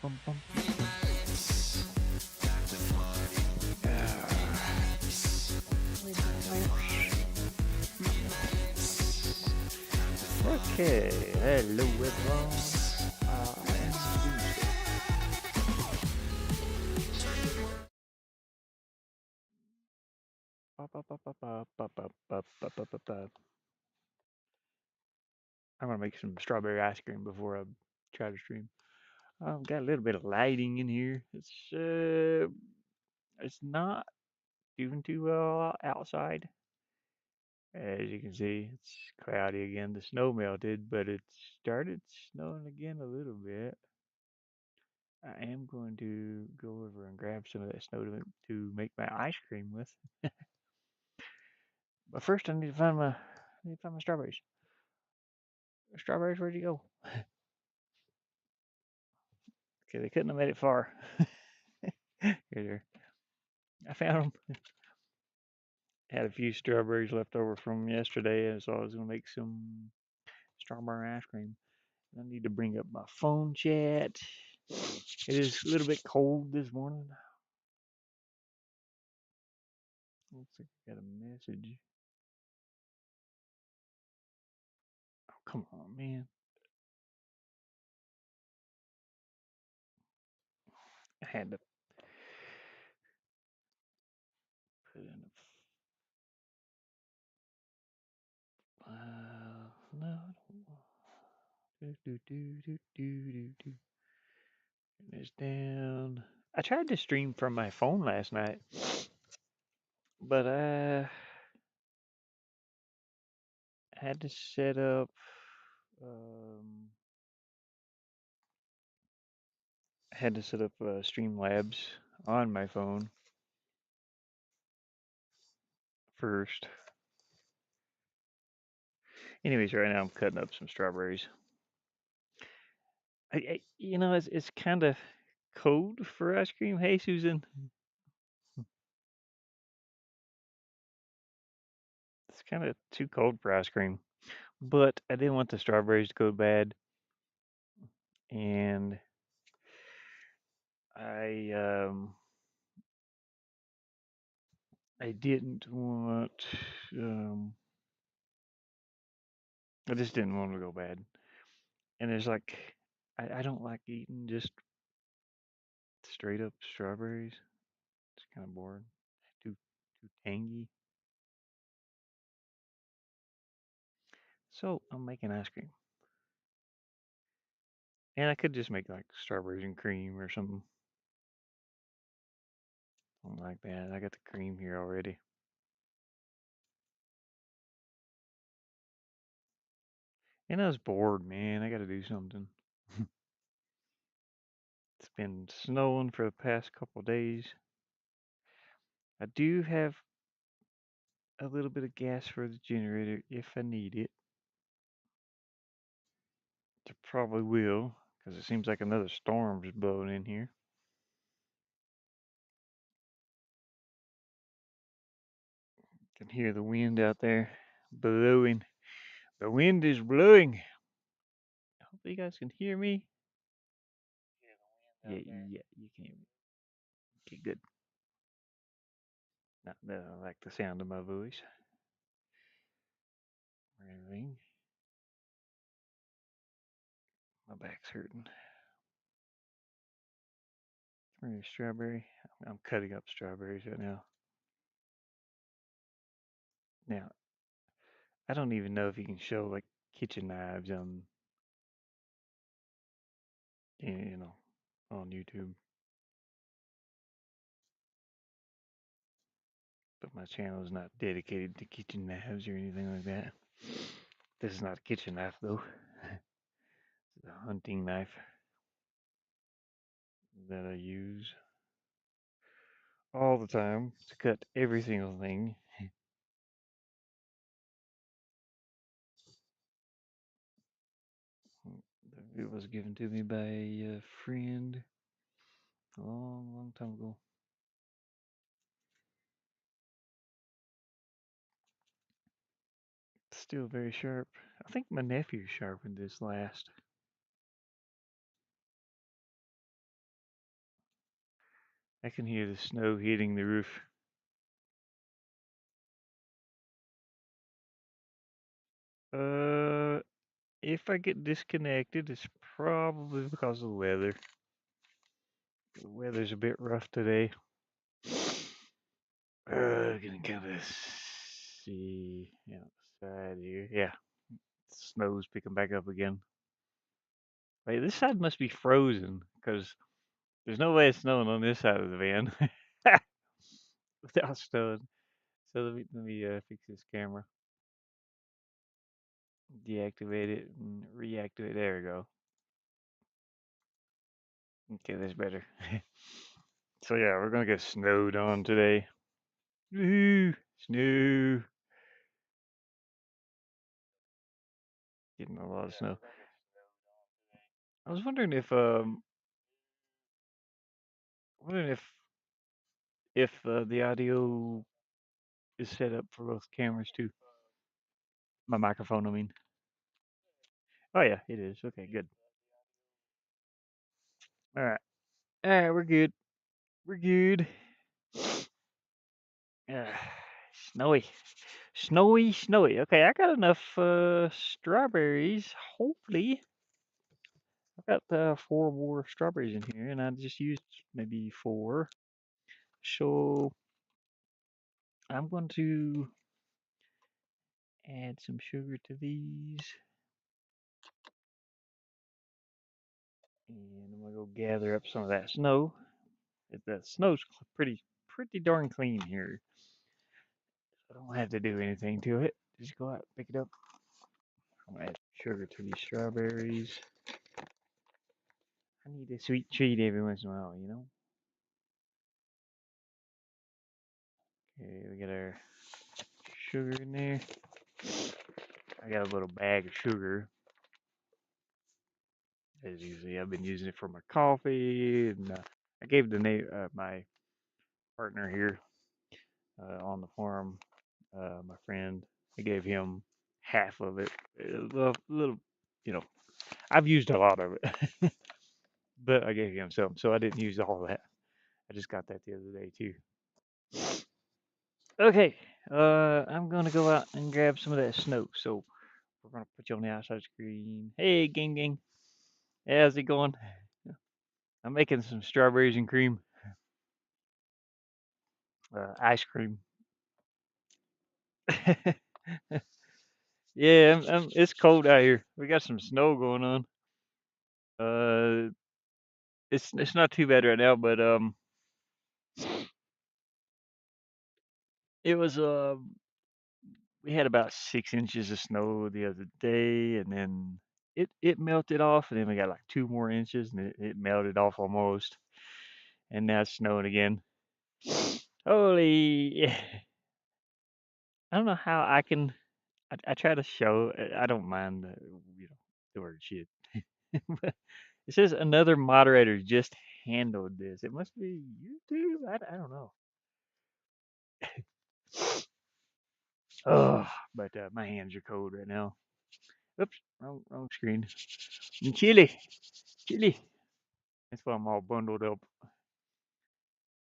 bum, bum, bum. Ah. Okay, hello everyone. It's Tuesday. Ba, ba, ba, ba, ba, ba, ba, ba, ba, ba, ba, ba. I'm gonna make some strawberry ice cream before I try to stream. I've got a little bit of lighting in here. It's not doing too well outside. As you can see, it's cloudy again. The snow melted, but it started snowing again a little bit. I am going to go over and grab some of that snow to make my ice cream with. But first, I need to find my strawberries. Strawberries, where'd you go? Okay, they couldn't have made it far. Here they are. I found them. Had a few strawberries left over from yesterday, and so I was gonna make some strawberry ice cream. I need to bring up my phone chat. It is a little bit cold this morning. Looks like I got a message. Oh, come on, man. I had to put in a. No, I don't want. Do, do, do, do, do, do, do. Turn this down. I tried to stream from my phone last night, but I had to set up. Um, I had to set up Streamlabs on my phone first. Anyways, right now I'm cutting up some strawberries. It's kind of cold for ice cream. Hey, Susan, it's kind of too cold for ice cream. But I didn't want the strawberries to go bad, and I um I didn't want um I just didn't want them to go bad. And it's like I don't like eating just straight up strawberries. It's kind of boring. Too tangy. So I'm making ice cream. And I could just make like strawberries and cream or something like that. I got the cream here already. And I was bored, man. I got to do something. It's been snowing for the past couple of days. I do have a little bit of gas for the generator if I need it. I probably will, because it seems like another storm's blowing in here. Can hear the wind out there blowing. The wind is blowing. I hope you guys can hear me. Yeah, yeah, you can hear me. Okay, good. Not that I like the sound of my voice or anything. My back's hurting. Where's strawberry? I'm cutting up strawberries right now. Now, I don't even know if you can show like kitchen knives you know, on YouTube. But my channel is not dedicated to kitchen knives or anything like that. This is not a kitchen knife though. It's a hunting knife that I use all the time to cut every single thing. It was given to me by a friend a long, long time ago. It's still very sharp. I think my nephew sharpened this last. I can hear the snow hitting the roof. Uh, if I get disconnected, it's probably because of the weather. The weather's a bit rough today. Gonna kind of see outside here. Yeah, snow's picking back up again. Wait, this side must be frozen because there's no way it's snowing on this side of the van without snowing. So let me fix this camera, deactivate it, and reactivate. There we go. Okay, that's better. So yeah, we're gonna get snowed on today. Woohoo! Snow. Getting a lot of snow. I was wondering if the audio is set up for both cameras too. My microphone, I mean. Oh yeah, it is. Okay, good. All right. All right, we're good. We're good. Uh, snowy, snowy, snowy. Okay, I got enough strawberries. Hopefully, I got 4 more strawberries in here, and I just used maybe 4. So I'm going to add some sugar to these, and I'm gonna go gather up some of that snow. That snow's pretty darn clean here. I don't have to do anything to it. Just go out, pick it up. I'm gonna add sugar to these strawberries. I need a sweet treat every once in a while, you know. Okay, we got our sugar in there. I got a little bag of sugar. As usually, I've been using it for my coffee, and I gave my partner here on the farm, my friend. I gave him half of it. A little, you know. I've used a lot of it, but I gave him some, so I didn't use all of that. I just got that the other day too. Okay, I'm gonna go out and grab some of that snow. So we're gonna put you on the outside screen. Hey, gang. Hey, how's it going? I'm making some strawberries and cream, ice cream. Yeah, it's cold out here. We got some snow going on. Uh, it's not too bad right now, but it was we had about 6 inches of snow the other day, and then it melted off, and then we got like 2 more inches, and it melted off almost, and now it's snowing again. Holy! I don't know how I can. I try to show. I don't mind the word shit. But it says another moderator just handled this. It must be YouTube. I don't know. Oh, but my hands are cold right now. Oops, wrong screen. Chili, chili. That's why I'm all bundled up.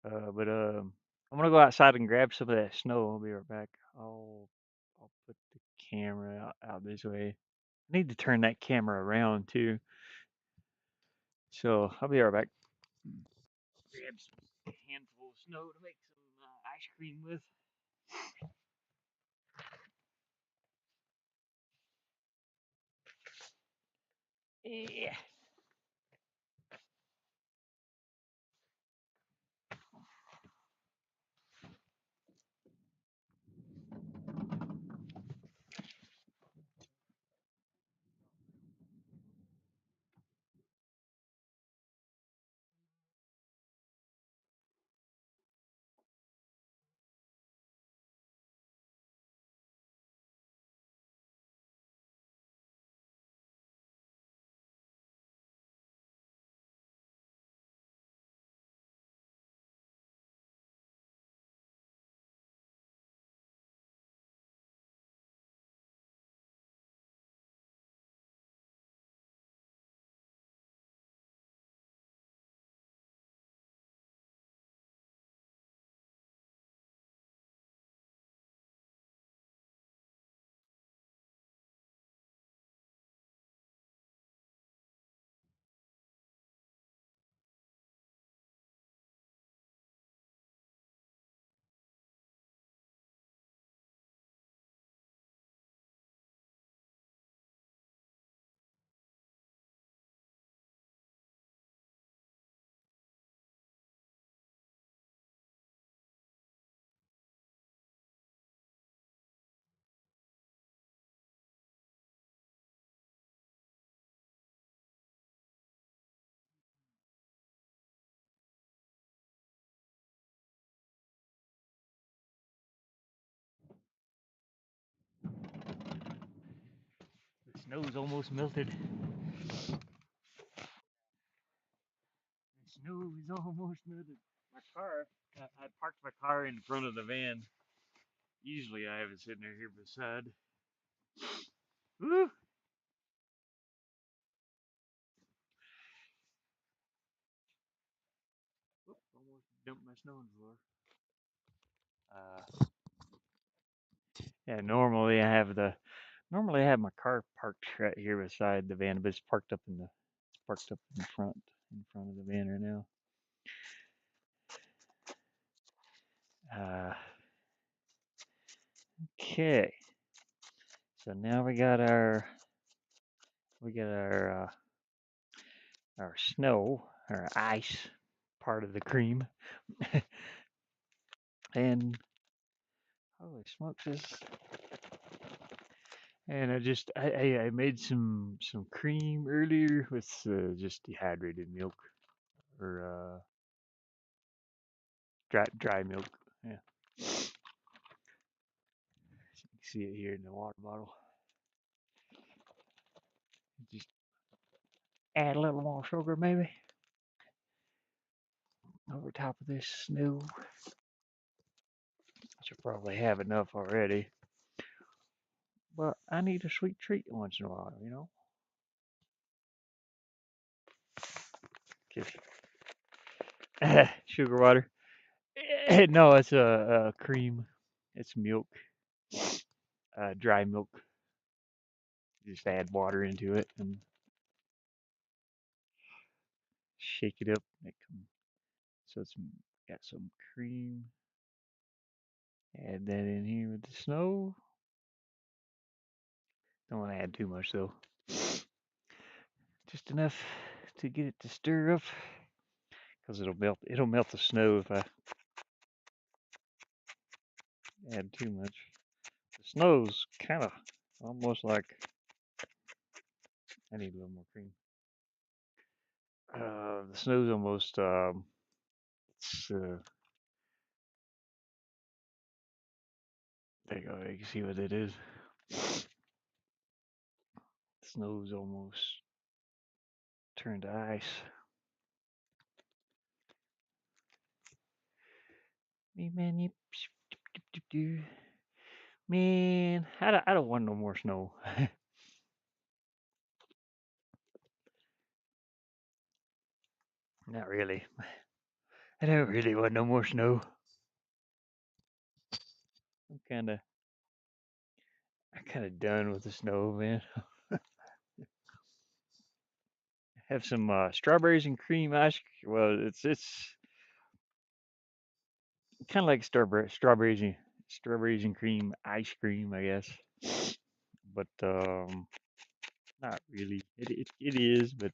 But I'm gonna go outside and grab some of that snow. I'll be right back. I'll put the camera out this way. I need to turn that camera around too. So I'll be right back. Grab some handful of snow to make some ice cream with. Yeah. Snow's almost melted. The snow is almost melted. My car, I parked my car in front of the van. Usually I have it sitting here beside. Woo! Whoop, almost dumped my snow on the floor. Yeah, normally I have my car parked right here beside the van, but it's parked up in front of the van right now. Uh, okay, so now we got our snow, our ice part of the cream, and holy smokes, and I made some cream earlier with just dehydrated milk or dry milk. Yeah, you can see it here in the water bottle. Just add a little more sugar maybe over top of this snow. I should probably have enough already, but I need a sweet treat once in a while, you know. Just sugar water. No, it's a cream. It's milk, dry milk. You just add water into it and shake it up. So it's got some cream. Add that in here with the snow. Don't want to add too much though. Just enough to get it to stir up, because it'll melt. It'll melt the snow if I add too much. The snow's kind of almost like I need a little more cream. The snow's almost it's there you go. You can see what it is. The snow's almost turned to ice. Me man, man, I don't want no more snow. Not really. I don't really want no more snow. I'm kind of done with the snow, man. Have some strawberries and cream ice. Well, it's kind of like strawberries and cream ice cream, I guess. But not really. It is, but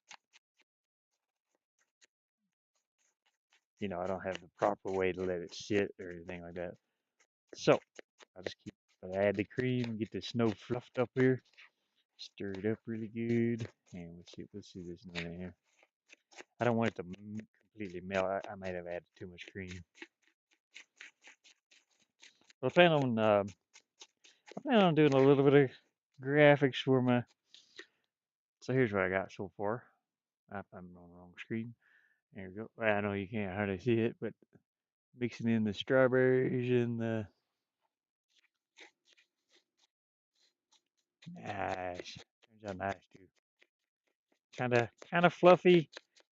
I don't have the proper way to let it sit or anything like that. So I'll just I'll add the cream and get the snow fluffed up here. Stir it up really good, and let's see this in here. I don't want it to completely melt. I might have added too much cream. But I plan on doing a little bit of graphics for my. So here's what I got so far. I'm on the wrong screen. There we go. Well, I know you can't hardly see it, but mixing in the strawberries and the nice. Turns out nice too. Kind of fluffy.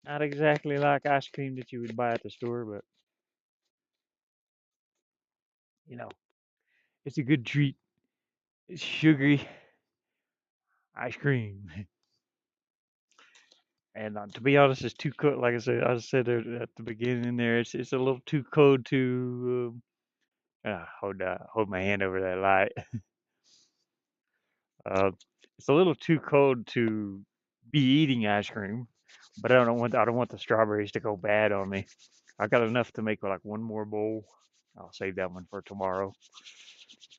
Not exactly like ice cream that you would buy at the store, but you know, it's a good treat. It's sugary ice cream. And to be honest, it's too cold. Like I said at the beginning there, it's a little too cold to hold my hand over that light. Uh, it's a little too cold to be eating ice cream, but I don't want the strawberries to go bad on me. I got enough to make like one more bowl. I'll save that one for tomorrow.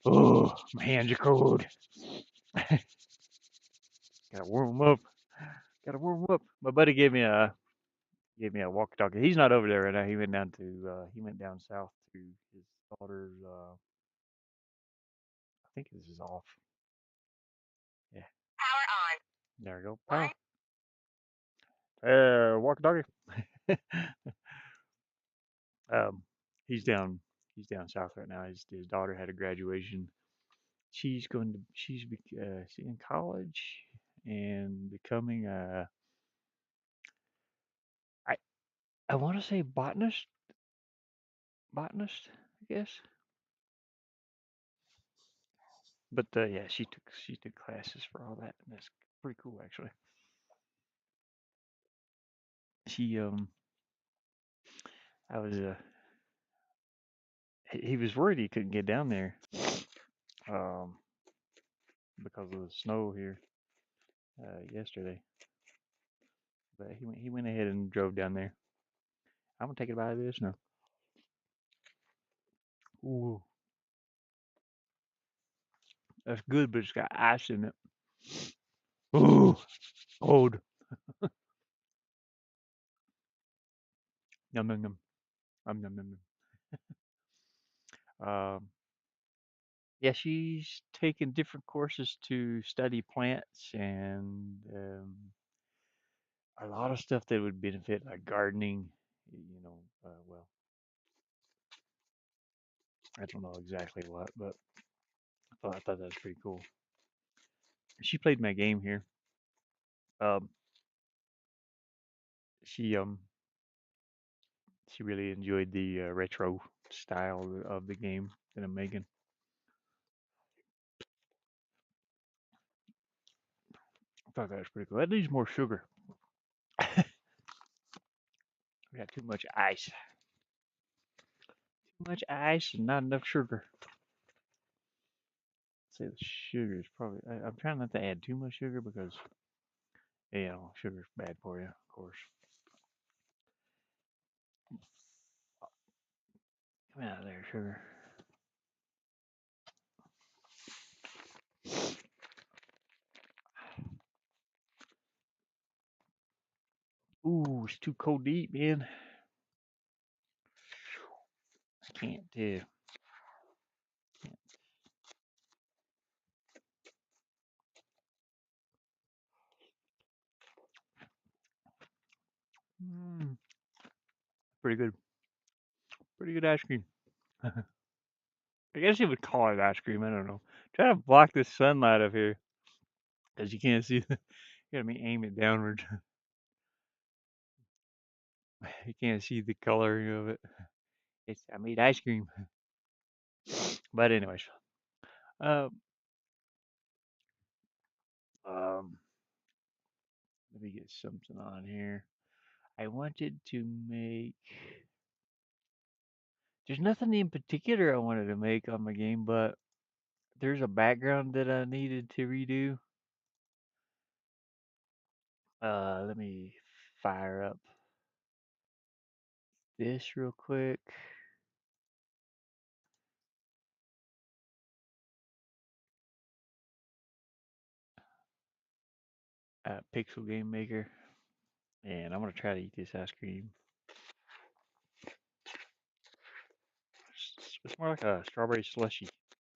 Oh, my hands are cold. Gotta warm 'em up. Gotta warm 'em up. My buddy gave me a walkie-talkie. He's not over there right now. He went down south to his daughter's. I think this is off. Yeah. There we go. Pow. Walkie talkie. um, he's down. He's down south right now. His daughter had a graduation. She's in college and becoming a I I want to say botanist, I guess. But yeah, she took classes for all that, and that's pretty cool actually. She I was he was worried he couldn't get down there um because of the snow here yesterday, but he went ahead and drove down there. I'm gonna take it by this now. Ooh, that's good, but it's got ice in it. Ooh, cold. Yum yum yum. Yum yum yum. Yeah, she's taken different courses to study plants and a lot of stuff that would benefit, like gardening. Well, I don't know exactly what, but I thought that was pretty cool. She played my game here. Um, she um she really enjoyed the retro style of the game that I'm making. I thought that was pretty cool. That needs more sugar. We got too much ice. Too much ice and not enough sugar. Say the sugar is probably. I'm trying not to add too much sugar because sugar's bad for you, of course. Come out of there, sugar. Ooh, it's too cold to eat, man. I can't do. Mm, pretty good. Pretty good ice cream. I guess you would call it ice cream. I don't know. Try to block the sunlight up here because you can't see. You gotta aim it downward. You can't see the coloring of it. I made ice cream. But anyways, um, um, let me get something on here. I wanted to make. There's nothing in particular I wanted to make on my game, but there's a background that I needed to redo. Let me fire up this real quick. Pixel Game Maker, and I'm gonna try to eat this ice cream. It's more like a strawberry slushy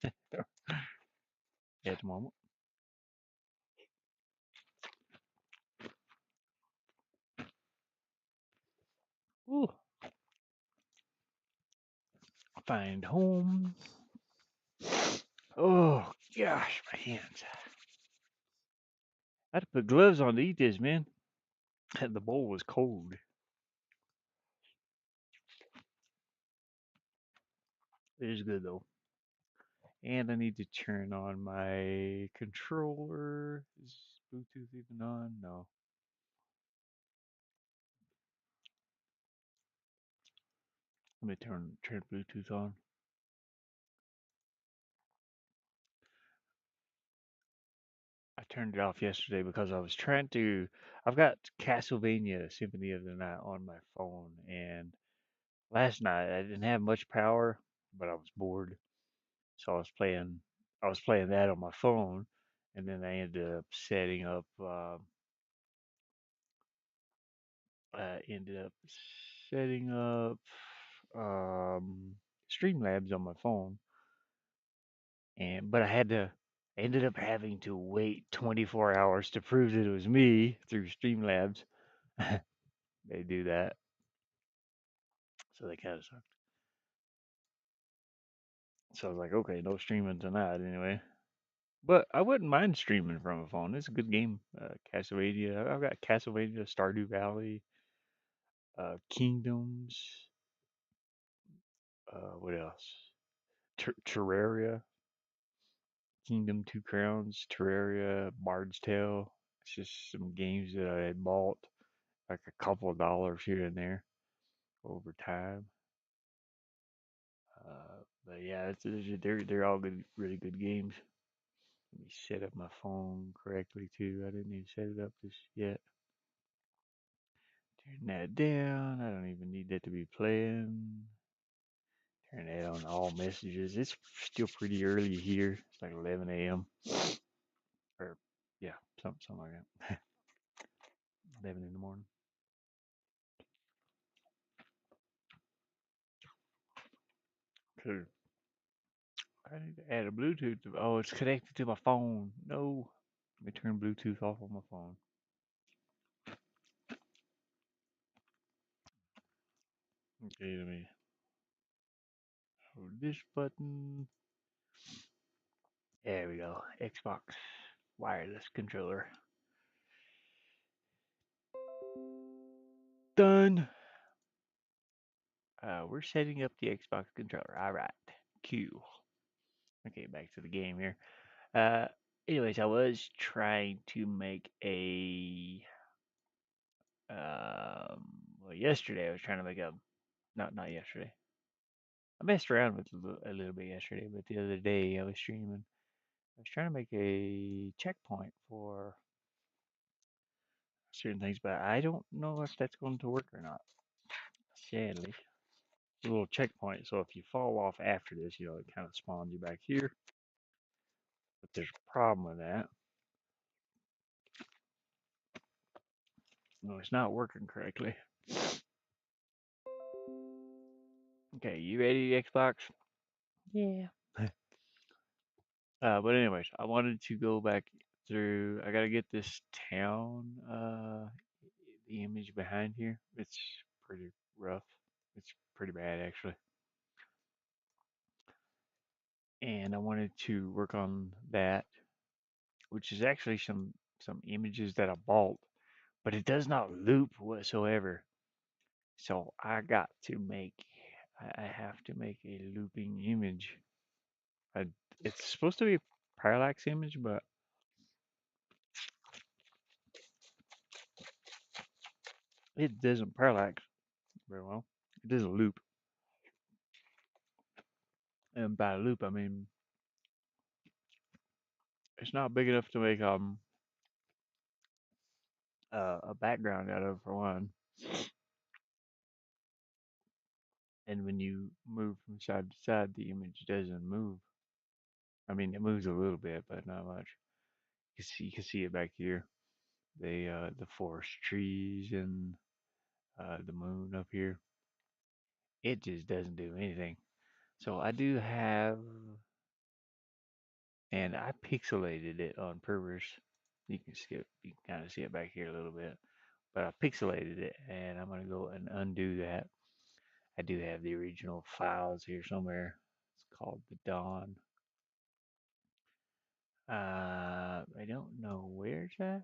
at the moment. Ooh, find home. Oh gosh, my hands. I had to put gloves on to eat this, man. The bowl was cold. It is good though. And I need to turn on my controller. Is Bluetooth even on? No. Let me turn Bluetooth on. I turned it off yesterday because I was trying to. I've got Castlevania Symphony of the Night on my phone, and last night I didn't have much power, but I was bored, so I was playing that on my phone, and then I ended up setting up um, Streamlabs on my phone, and but I had to Ended up having to wait 24 hours to prove that it was me through Streamlabs. They do that, so they kind of sucked. So I was like, okay, no streaming tonight anyway. But I wouldn't mind streaming from a phone. It's a good game. Castlevania. I've got Castlevania, Stardew Valley, Kingdoms. What else? Terraria, Kingdom Two Crowns, Terraria, Bard's Tale. It's just some games that I had bought, like a couple of dollars here and there over time. But yeah, they're all good, really good games. Let me set up my phone correctly too. I didn't even set it up this yet. Turn that down. I don't even need that to be playing. Turn that on all messages. It's still pretty early here. It's like 11 a.m. Or yeah, something like that. 11 in the morning. Cool. I need to add a Bluetooth. Oh, it's connected to my phone. No. Let me turn Bluetooth off on my phone. Okay, let me hold this button. There we go. Xbox wireless controller. Done. We're setting up the Xbox controller. All right. Q. Okay, back to the game here. Uh, Anyways, I was trying to make a well, yesterday I was trying to make a not yesterday. I messed around with a little bit yesterday, but the other day I was streaming. I was trying to make a checkpoint for certain things, but I don't know if that's going to work or not. Sadly, it's a little checkpoint. So if you fall off after this, it kind of spawns you back here. But there's a problem with that. No, it's not working correctly. Okay, you ready, Xbox? Yeah. But anyways, I wanted to go back through. I gotta get this town. The image behind here. It's pretty rough. It's pretty bad actually. And I wanted to work on that, which is actually some images that I bought, but it does not loop whatsoever. So I got to make. I have to make a looping image. I, it's supposed to be a parallax image, but it doesn't parallax very well. It doesn't loop. And by loop, I mean it's not big enough to make a background out of for one. And when you move from side to side, the image doesn't move. I mean, it moves a little bit, but not much. You can see it back here. The forest trees and the moon up here. It just doesn't do anything. So I do have, and I pixelated it on purpose. You can kind of see it back here a little bit, but I pixelated it, and I'm gonna go and undo that. I do have the original files here somewhere. It's called the Dawn. I don't know where's that.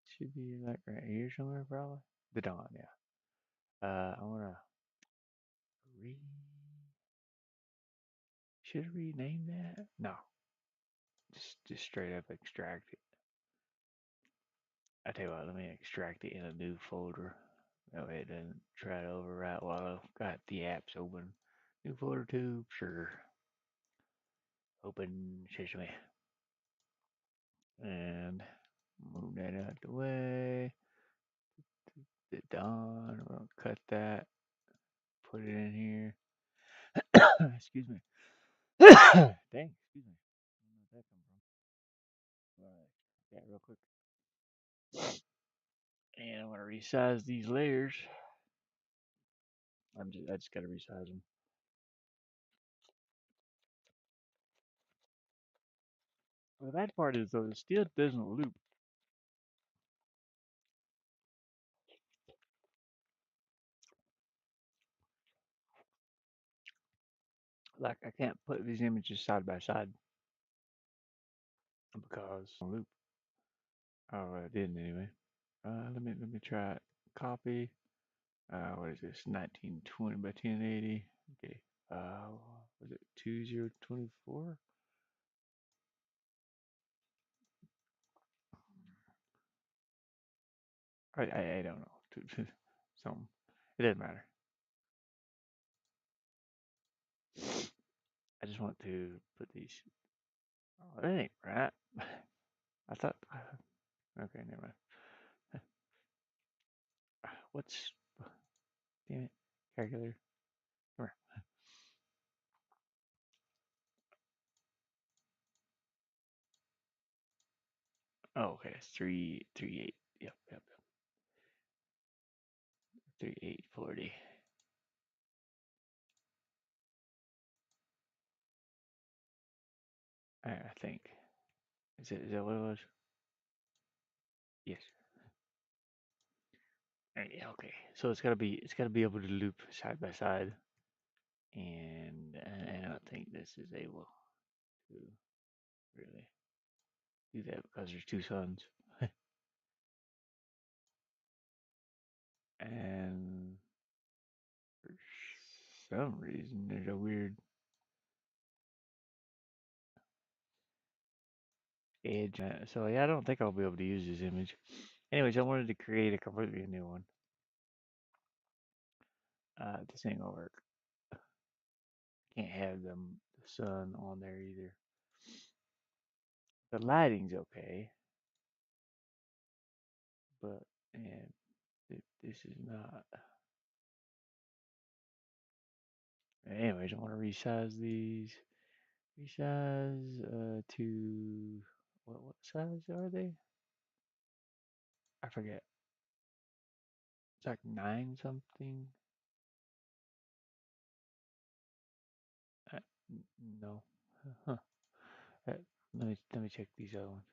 Should be like right here somewhere, probably. The Dawn, yeah. I wanna re. Should I rename that? No, just straight up extract it. I tell you what, let me extract it in a new folder. That way it doesn't try to overwrite while I've got the apps open. New folder too, sure. Open Sesame. And move that out the way. The Dawn, we're gonna cut that, put it in here. Excuse me. Dang, excuse me. Where did that come from? Alright, that real quick. And I'm gonna resize these layers. I just gotta resize them. The bad part is though, it still doesn't loop. Like I can't put these images side by side because loop. Oh, I didn't anyway. Let me try it. Copy. What is this? 1920 by 1080. Okay. Was it 2024? I don't know. Something. It doesn't matter. I just want to put these. Oh, that ain't right. I thought. Okay, never mind. What's. Damn it. Calculator. Come here. Oh, okay. It's 338. Yep. 3840. I think. Is that what it was? Yes. Yeah, okay. So it's gotta be able to loop side by side, and I don't think this is able to really do that because there's two suns, and for some reason there's a weird edge. So yeah, I don't think I'll be able to use this image. Anyways, I wanted to create a completely new one. This ain't gonna work. Can't have the sun on there either. The lighting's okay, but and this is not. Anyways, I want to resize these. Resize to what size are they? I forget. It's like 9 something. Uh, no. Huh. Uh, let me check these other ones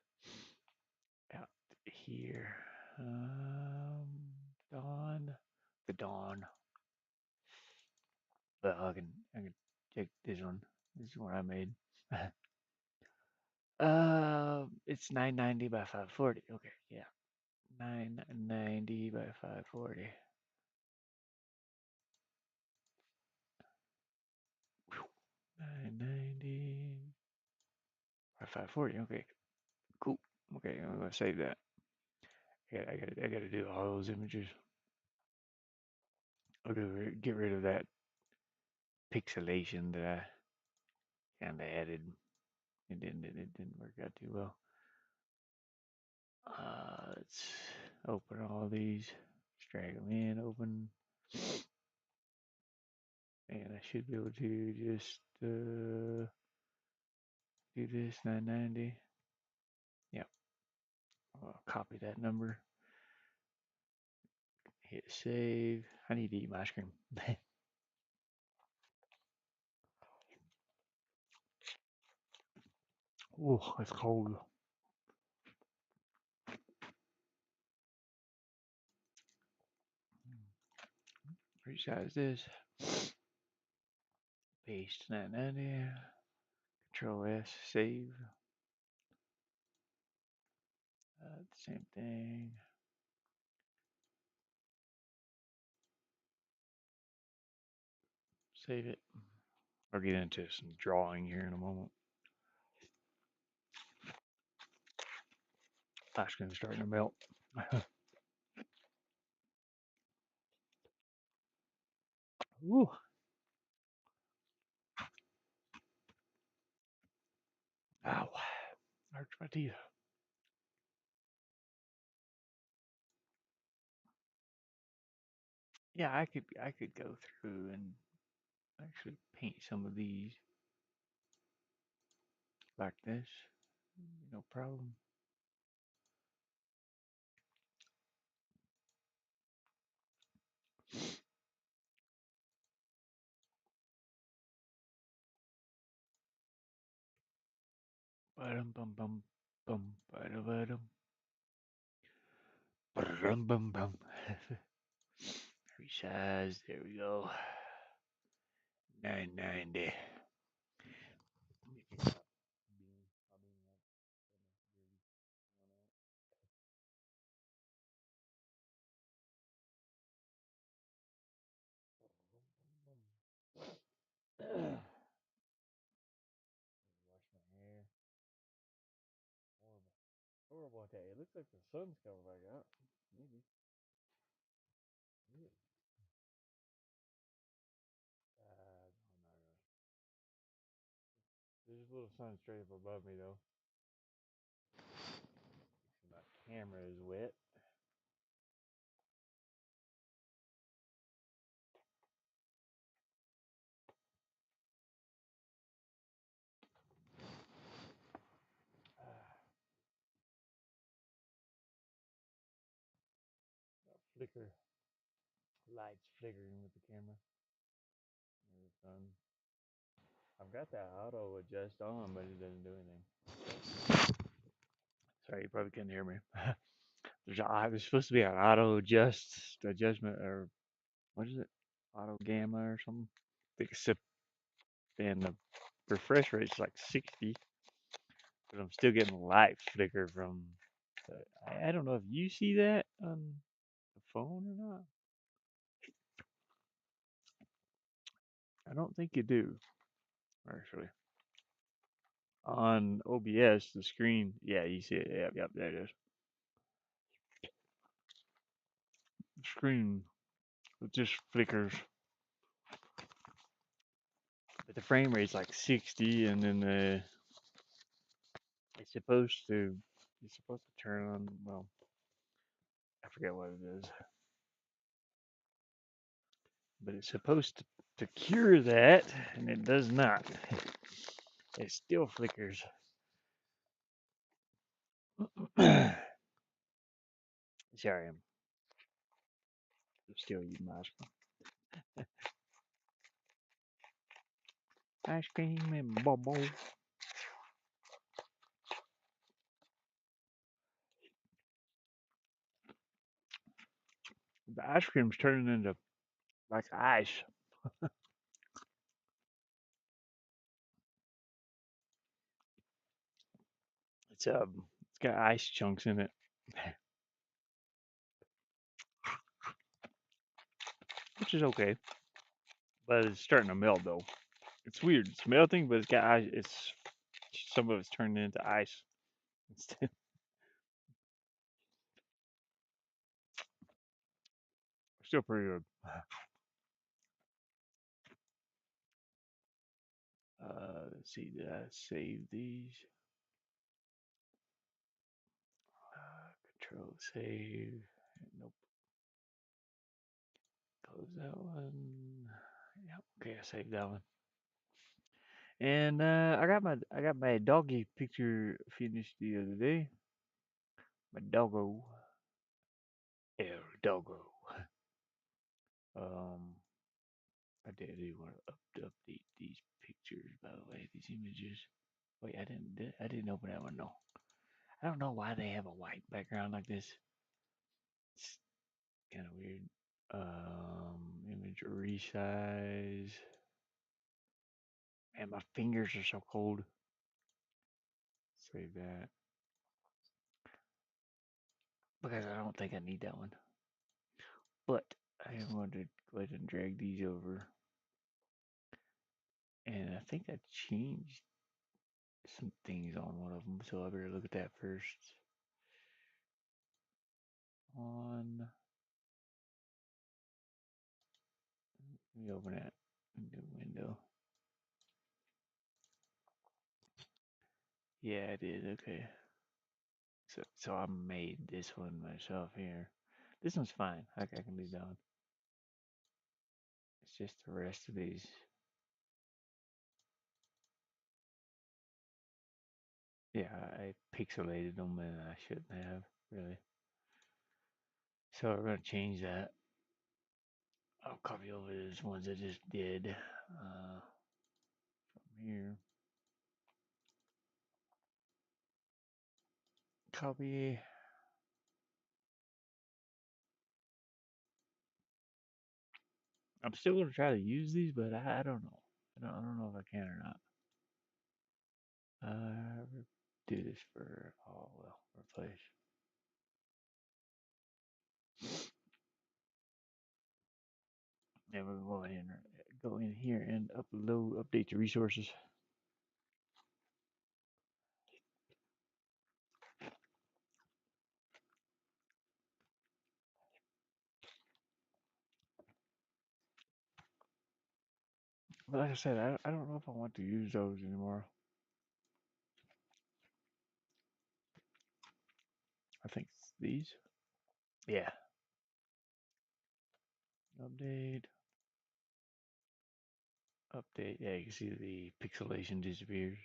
out here. Um, Dawn, the Dawn. Well, I can check this one. This is one I made. It's 990 by 540. Okay, yeah, 990 by 540. 990 by 540. Okay, cool. Okay, I'm gonna save that. I gotta do all those images. I'll get rid of that pixelation that I kind of added. It didn't work out too well. Let's open all these. Just drag them in, open, and I should be able to just do this 990. Yep. I'll copy that number. Hit save. I need to eat my ice cream. Oh, it's cold. Resize this. Paste 990. Control S. Save. Same thing. Save it. I'll get into some drawing here in a moment. Ice cream's starting to melt. Ooh. Ow. Hurts my teeth. Yeah, I could go through and actually paint some of these like this. No problem. Ba-dum bum bum bum ba-da-ba-dum. Ba-dum bum bum. Resize. There we go. 990. Wash my hair. Horrible. Horrible day. It looks like the sun's coming back out. Maybe. Yeah. No, not really. There's a little sun straight up above me though. My camera is wet. Flicker. Lights flickering with the camera. There's the sun. I've got that auto adjust on, but it doesn't do anything. Sorry, you probably couldn't hear me. There's supposed to be an auto adjustment, or what is it? Auto gamma or something. Except and the refresh rate's like 60, but I'm still getting light flicker from. I don't know if you see that on the phone or not. I don't think you do, actually. On OBS, the screen, yeah, you see it. Yep, yep, there it is. The screen, it just flickers. But the frame rate's like 60, and then it's supposed to turn on. Well, I forget what it is, but it's supposed to cure that, and it does not. It still flickers. Sorry, I'm still eating my ice cream. Ice cream and bubble. The ice cream's turning into like ice. It's got ice chunks in it, which is okay. But it's starting to melt though. It's weird. It's melting, but it's got ice. It's some of it's turning into ice. It's still pretty good. Let's see. Did I save these? Control save. Nope. Close that one. Yep. Okay, I saved that one. And I got my doggy picture finished the other day. My doggo. El doggo. Um, I do want to update these pictures, by the way, these images. Wait, I didn't open that one, no. I don't know why they have a white background like this. It's kind of weird. Image resize. Man, my fingers are so cold. Save that. Because I don't think I need that one. But I am going to go ahead and drag these over. And I think I changed some things on one of them, so I better look at that first. On, let me open that new window. Yeah, I did. Okay. So I made this one myself here. This one's fine. I can leave that one. It's just the rest of these. Yeah, I pixelated them and I shouldn't have, really. So we're going to change that. I'll copy over these ones I just did from here. Copy. I'm still gonna try to use these, but I don't know. I don't know if I can or not. Do this for well, replace. And we're going in, go in here and update the resources. But like I said, I don't know if I want to use those anymore. I think these. Yeah. Update. Update. Yeah, you can see the pixelation disappears.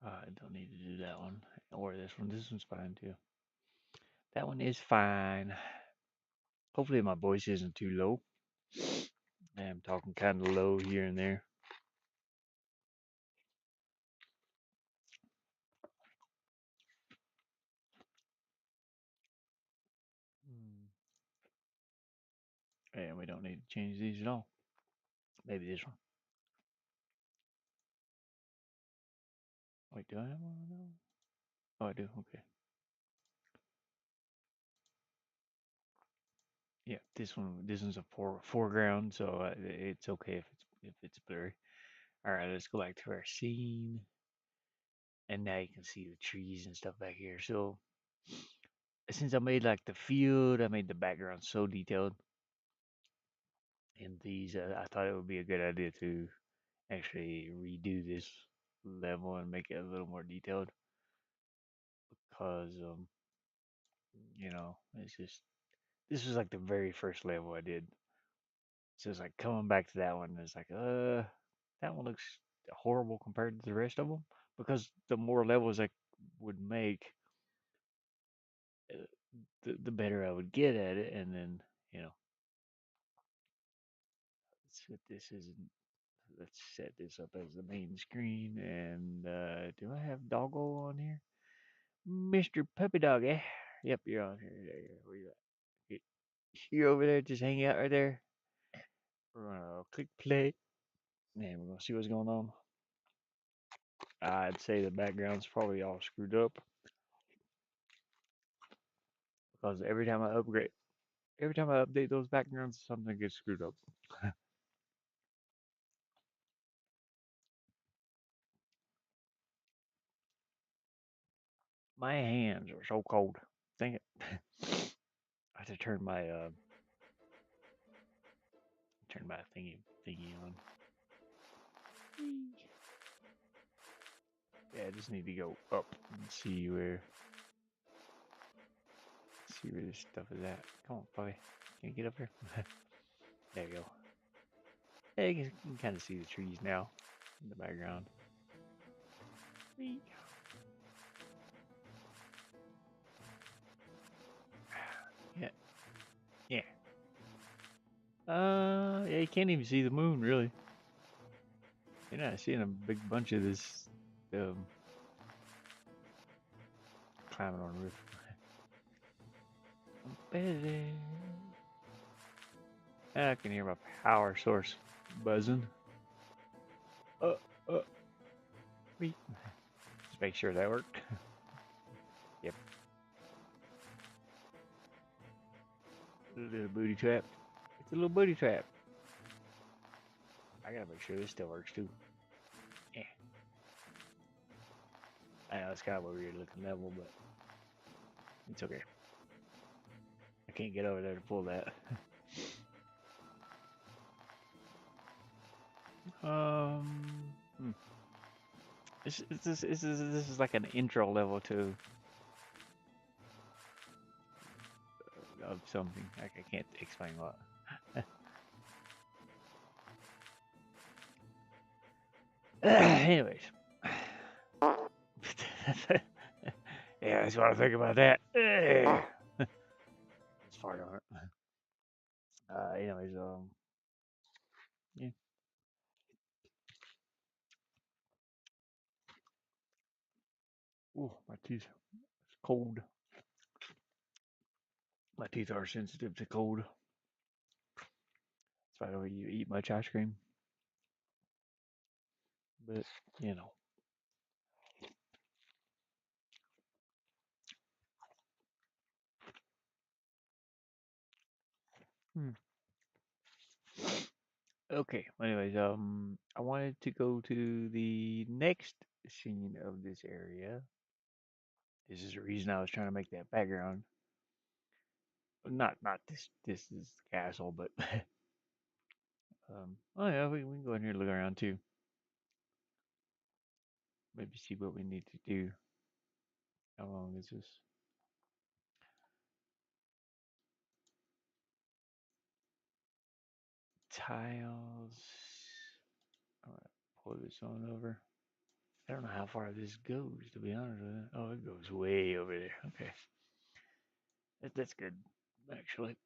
I don't need to do that one or this one. This one's fine too. That one is fine. Hopefully my voice isn't too low. I'm talking kind of low here and there. And we don't need to change these at all. Maybe this one. Wait, do I have one of those? Oh, I do. Okay. Yeah, this one. This one's a foreground, so it's okay if it's blurry. All right, let's go back to our scene, and now you can see the trees and stuff back here. So since I made like the field, I made the background so detailed in these. I thought it would be a good idea to actually redo this level and make it a little more detailed because it's just this was like the very first level I did. So it's like coming back to that one, it's like, that one looks horrible compared to the rest of them because the more levels I would make, uh, the better I would get at it. And then, you know, let's set this up as the main screen. And do I have Doggo on here? Mr. Puppy Dog, eh? Yep, you're on here. There, where you at? You're over there, just hanging out right there. We're gonna click play, and we're gonna see what's going on. I'd say the background's probably all screwed up because every time I update those backgrounds, something gets screwed up. My hands are so cold. Dang it! I have to turn my thingy on. Yeah, I just need to go up and see where this stuff is at. Come on, puppy. Can you get up here? There you go. Yeah, you can kind of see the trees now in the background. Whee. Yeah, yeah. Yeah, you can't even see the moon really. You're not seeing a big bunch of this um, climbing on the roof. I can hear my power source buzzing. Uh, uh, Just make sure that worked. Yep. A little booty trap. It's a little booty trap. I gotta make sure this still works too. Yeah. I know it's kind of a weird looking level, but it's okay. I can't get over there to pull that. Hmm. This is like an intro level to of something. I can't explain what. Anyways. Yeah, that's what I think about that. Anyways, yeah. Ooh, my teeth. It's cold. My teeth are sensitive to cold. That's why I don't eat much ice cream. But you know. Hmm. Okay. Anyways, I wanted to go to the next scene of this area. This is the reason I was trying to make that background. Not this. This is the castle, but oh yeah, we can go in here and look around too. Maybe see what we need to do. How long is this? Tiles. I'm gonna pull this on over. I don't know how far this goes, to be honest with you. Oh, it goes way over there. Okay, that's good, actually.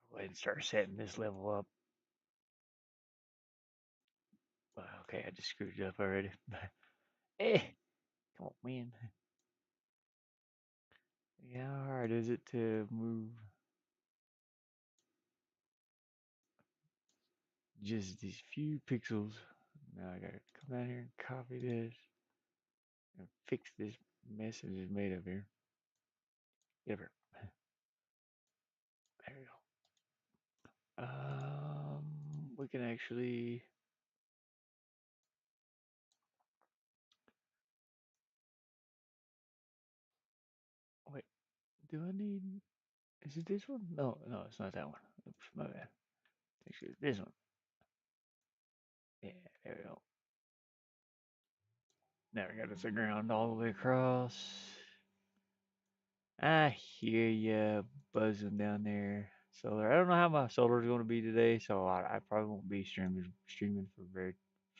Go ahead and start setting this level up. Okay, I just screwed it up already. Eh, come on, man. Yeah, how hard is it to move just these few pixels? Now I gotta come down here and copy this and fix this mess I just made up here. Get over. There we go. We can actually wait. Do I need? Is it this one? No, no, it's not that one. Oops, my bad. Actually, it's this one. Yeah, there we go. Now we got this ground all the way across. I hear ya buzzing down there. Solar. I don't know how my solar is going to be today, so I probably won't be streaming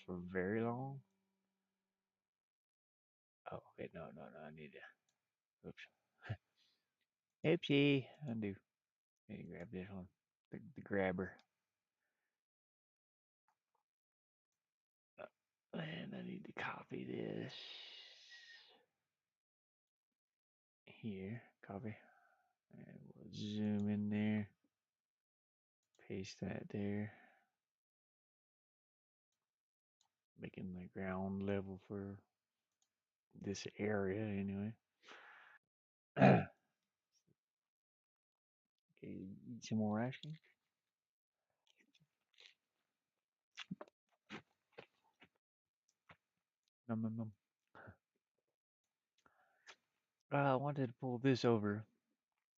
for very long. Oh, okay, no. I need to. Oops. Oopsie. Undo. Need to grab this one. The grabber. And I need to copy this here. Copy. And we'll zoom in there. Paste that there. Making the ground level for this area anyway. Okay, eat some more ice cream. Nom, nom, nom. I wanted to pull this over.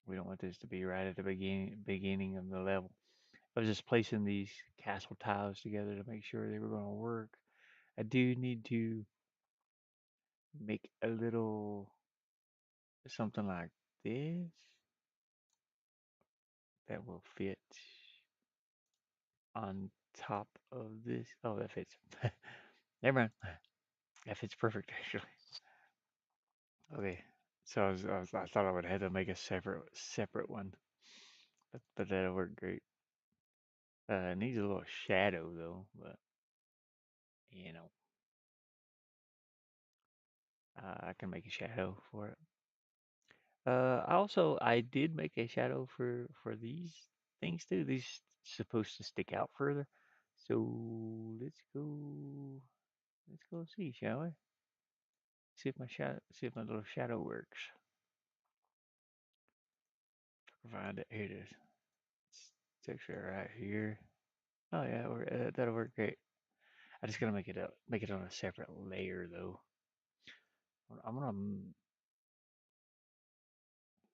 We don't want this to be right at the beginning of the level. I was just placing these castle tiles together to make sure they were going to work. I do need to make a little something like this that will fit on top of this. Oh, that fits. Never mind. That fits perfect, actually. Okay. So I thought I would have to make a separate one, but that'll work great. It needs a little shadow though, but you know, I can make a shadow for it. I did make a shadow for these things too. These supposed to stick out further. So let's go see, shall we? See if my little shadow works. Find it. Here it is. It's actually right here. Oh yeah, that'll work great. I just gotta make it on a separate layer though. I'm gonna.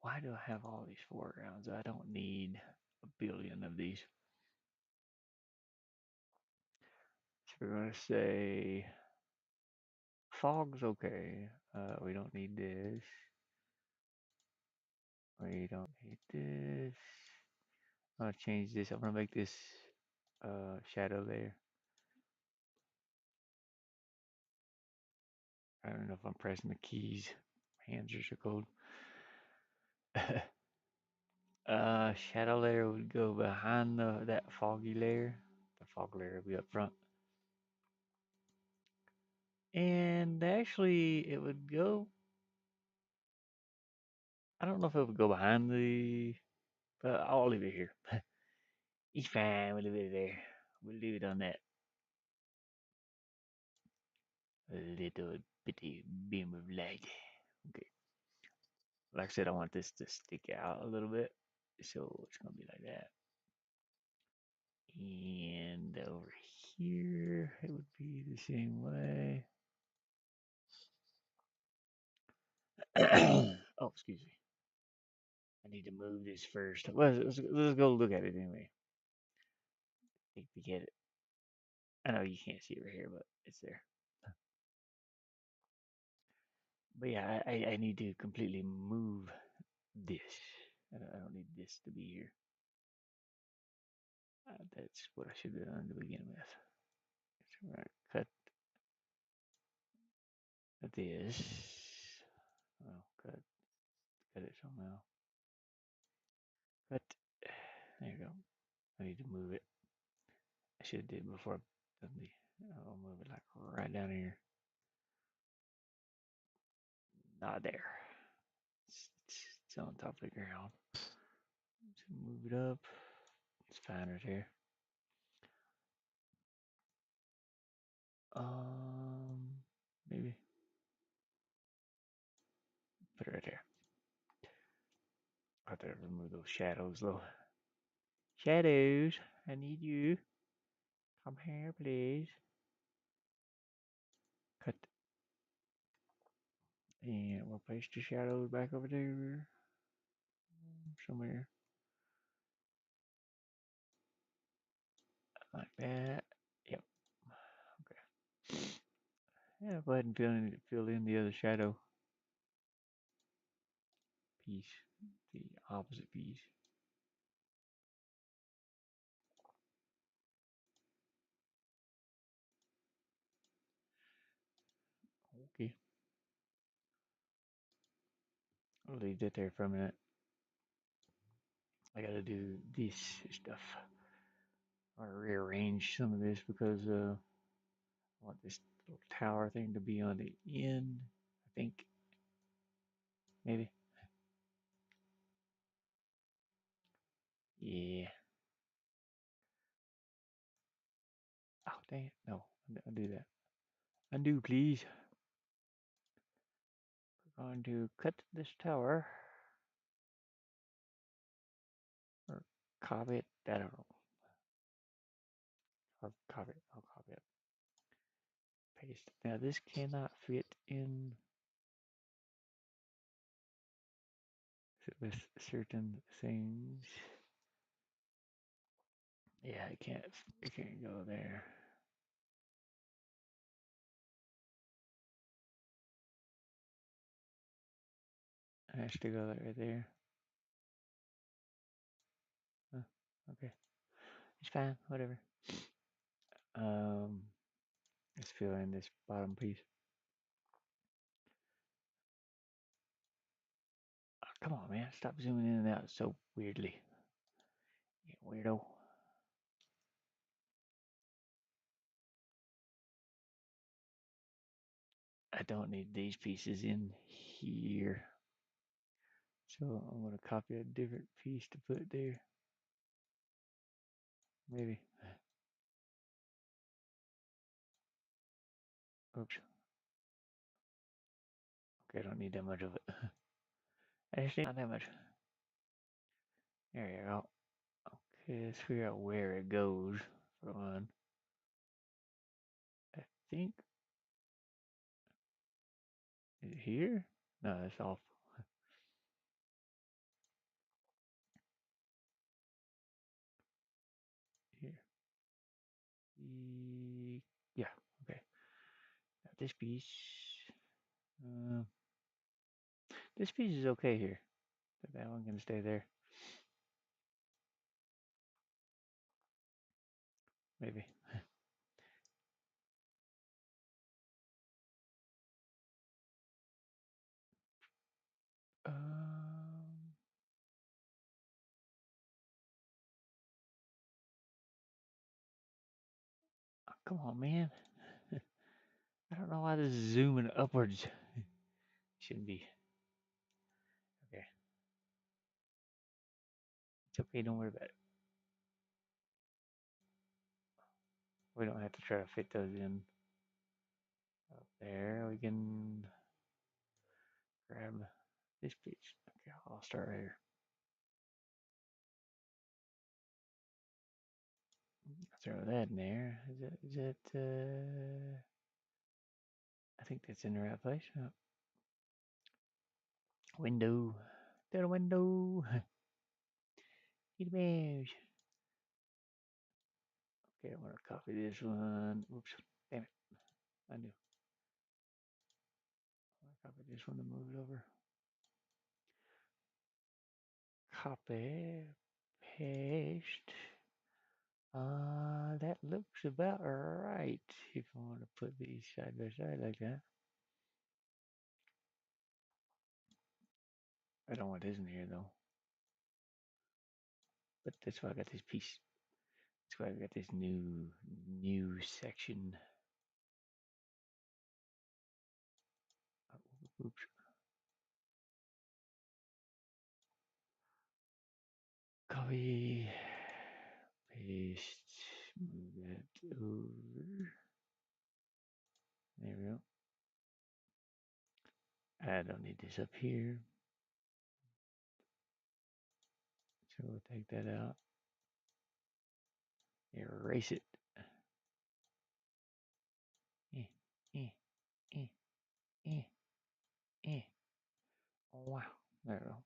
Why do I have all these foregrounds? I don't need a billion of these. So we're gonna say fog's okay. We don't need this. We don't need this. I'm gonna change this. I'm gonna make this shadow layer. I don't know if I'm pressing the keys. Hands are so cold. Shadow layer would go behind that foggy layer. The fog layer would be up front. And actually, it would go. I don't know if it would go behind the. But I'll leave it here. It's fine. We'll leave it there. We'll leave it on that little bitty beam of light. Okay. Like I said, I want this to stick out a little bit. So it's going to be like that. And over here, it would be the same way. Oh, excuse me. I need to move this first. Well, let's go look at it anyway. Think we get it. I know you can't see it right here, but it's there. But yeah, I need to completely move this. I don't need this to be here. That's what I should have done to begin with. So we're gonna cut this. Oh, cut it somehow. Cut. There you go. I need to move it. I should have did before I done the. I'll move it like right down here. Not there. It's on top of the ground. So move it up. It's fine right here. Maybe put it right there. I have to remove those shadows though. Shadows, I need you. Come here, please. Cut. And we'll place the shadows back over there. Somewhere. Like that. Yep. Okay. Yeah, go ahead and fill in the other shadow piece. The opposite piece. Okay. I'll leave that there for a minute. I gotta do this stuff. I rearrange some of this because I want this little tower thing to be on the end. I think maybe. Yeah. Oh dang it! No, undo that. Undo, please. We're going to cut this tower or copy it. I don't know. Or copy it. I'll copy it. Paste. Now this cannot fit in with certain things. Yeah, I can't. It can't go there. It has to go right there. Huh, okay, it's fine. Whatever. Um, let's fill in this bottom piece. Oh, come on, man! Stop zooming in and out so weirdly. You weirdo. I don't need these pieces in here. So I'm going to copy a different piece to put there. Maybe. Oops. Okay, I don't need that much of it. Actually, not that much. There you go. Okay, let's figure out where it goes. For one, I think is it here? No, that's off. Here. Yeah. Okay. Now this piece. Uh, this piece is okay here. So that one can stay there. Maybe. Um, Come on, man. I don't know why this is zooming upwards. Shouldn't be. Okay. It's okay, don't worry about it. We don't have to try to fit those in up there. We can grab this piece. Okay, I'll start right here. Throw that in there. Is that I think that's in the right place. Oh, window. To the window. Eat a bears. Okay, I'm gonna copy this one. Oops. Damn it. I knew. I'm gonna copy this one and move it over. Copy. Paste. That looks about right. If I want to put these side by side like that. I don't want this in here though. But that's why I got this piece. That's why I got this new section. Oh, oops. Copy. Paste. Move that over. There we go. I don't need this up here. So we'll take that out. Erase it. Eh, eh, eh, eh, eh. Oh, wow. There we go.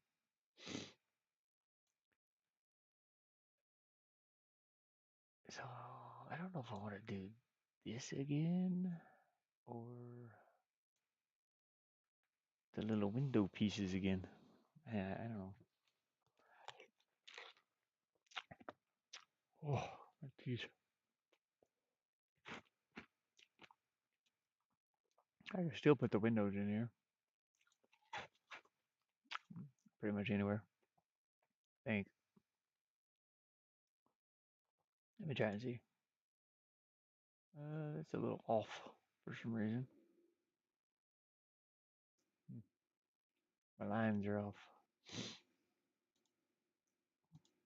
So I don't know if I want to do this again or the little window pieces again. I don't know. Oh, my teeth. I can still put the windows in here. Pretty much anywhere. I think. Let me try and see. It's a little off for some reason. My lines are off.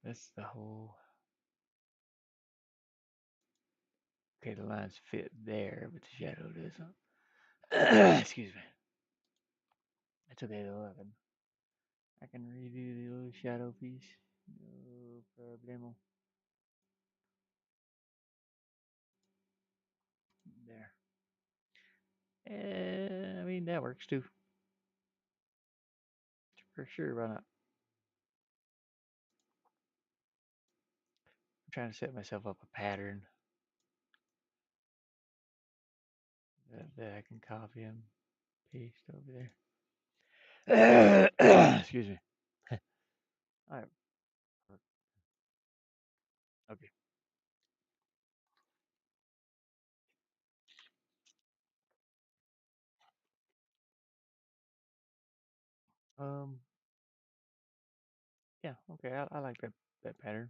That's the whole. Okay, the lines fit there, but the shadow doesn't. Excuse me. That's okay though. I can redo the little shadow piece. No problemo. There. I mean that works too. For sure, why not? I'm trying to set myself up a pattern that I can copy and paste over there. Excuse me. All right. Okay. Um. Yeah. Okay. I like that pattern.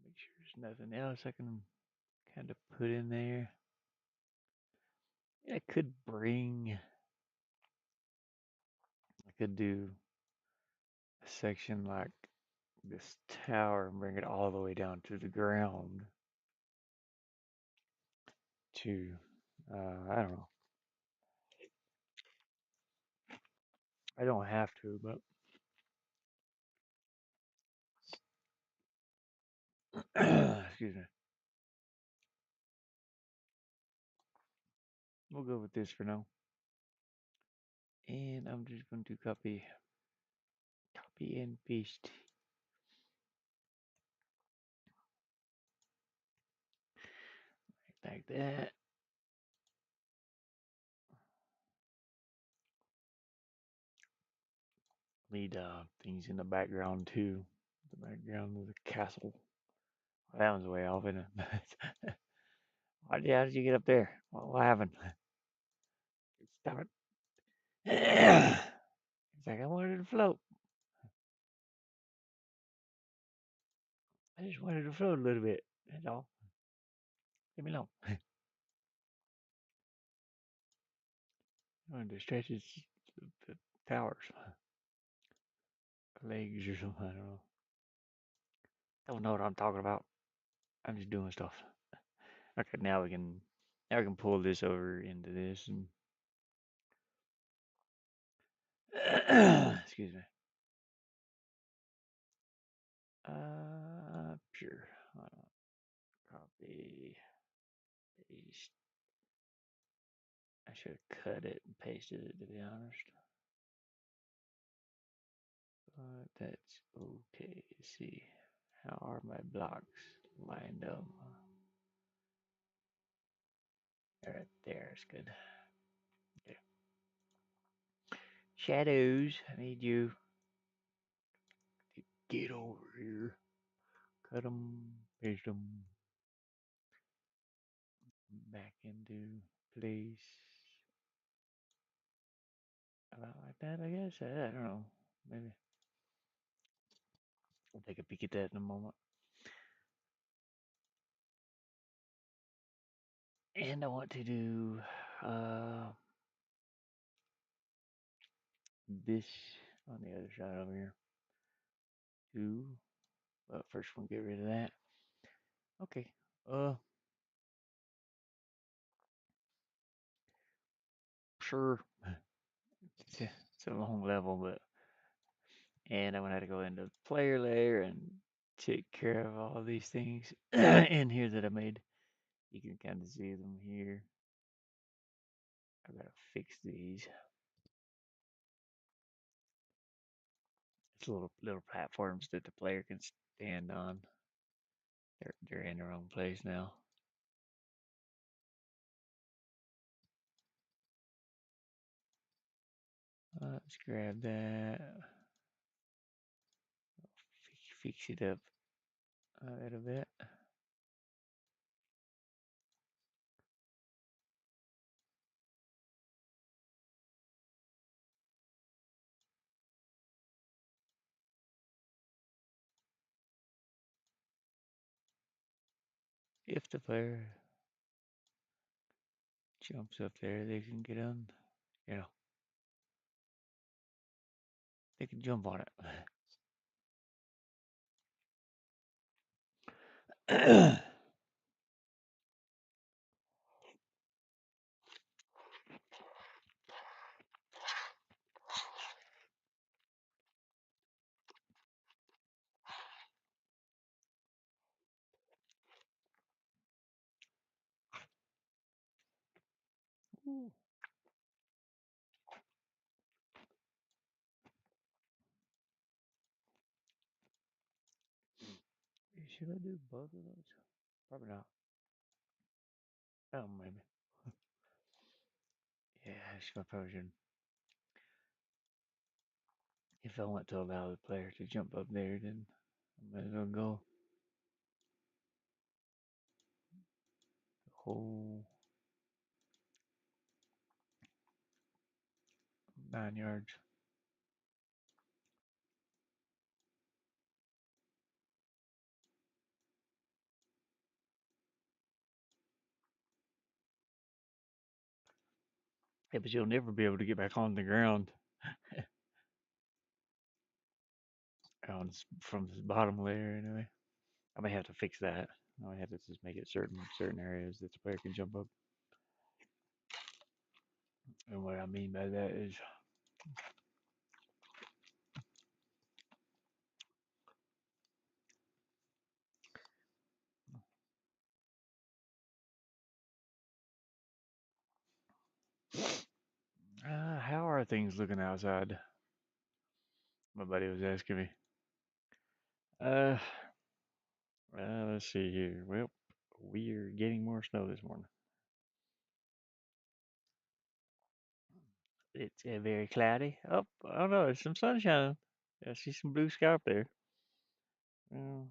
Make sure there's nothing else I can kind of put in there. I could bring. I could do a section like this tower and bring it all the way down to the ground. To I don't know. I don't have to, but excuse me. We'll go with this for now. And I'm just going to copy and paste like that. Need things in the background too. The background of the castle. Well, that one's way off, isn't it? How did you get up there? What happened? Stop it. It's like I wanted to float. I just wanted to float a little bit. That's all. Leave me alone. I wanted to stretch the towers, legs or something. I don't know. Don't know what I'm talking about. I'm just doing stuff. Okay, now we can pull this over into this and excuse me. Sure. Hold on. Copy, paste. I should have cut it and pasted it to be honest. But that's okay. Let's see. How are my blocks lined up? Right there is good. Okay. Shadows, I need you to get over here. Cut them, paste them back into place. About like that, I guess. I don't know. Maybe we'll take a peek at that in a moment. And I want to do uh, this on the other side over here too. But first, we'll get rid of that. Okay. Uh, sure. It's a long level, but and I'm gonna have to go into player layer and take care of all these things in here that I made. You can kind of see them here. I gotta fix these. It's little platforms that the player can stand on. They're in their own place now. Let's grab that. Fix it up a little bit. If the player jumps up there, they can get on. You know, they can jump on it. Ooh, should I do both of those? Probably not. Oh, maybe. Yeah, I probably should. If I want to allow the player to jump up there, then I might as well go the whole 9 yards. Yeah, but you'll never be able to get back on the ground from the bottom layer anyway. I may have to fix that. I might have to just make it certain areas that the player can jump up. And what I mean by that is, how are things looking outside? My buddy was asking me. Uh, let's see here. Well, we're getting more snow this morning. It's very cloudy. Oh, I don't know. There's some sunshine. I see some blue sky up there. Well,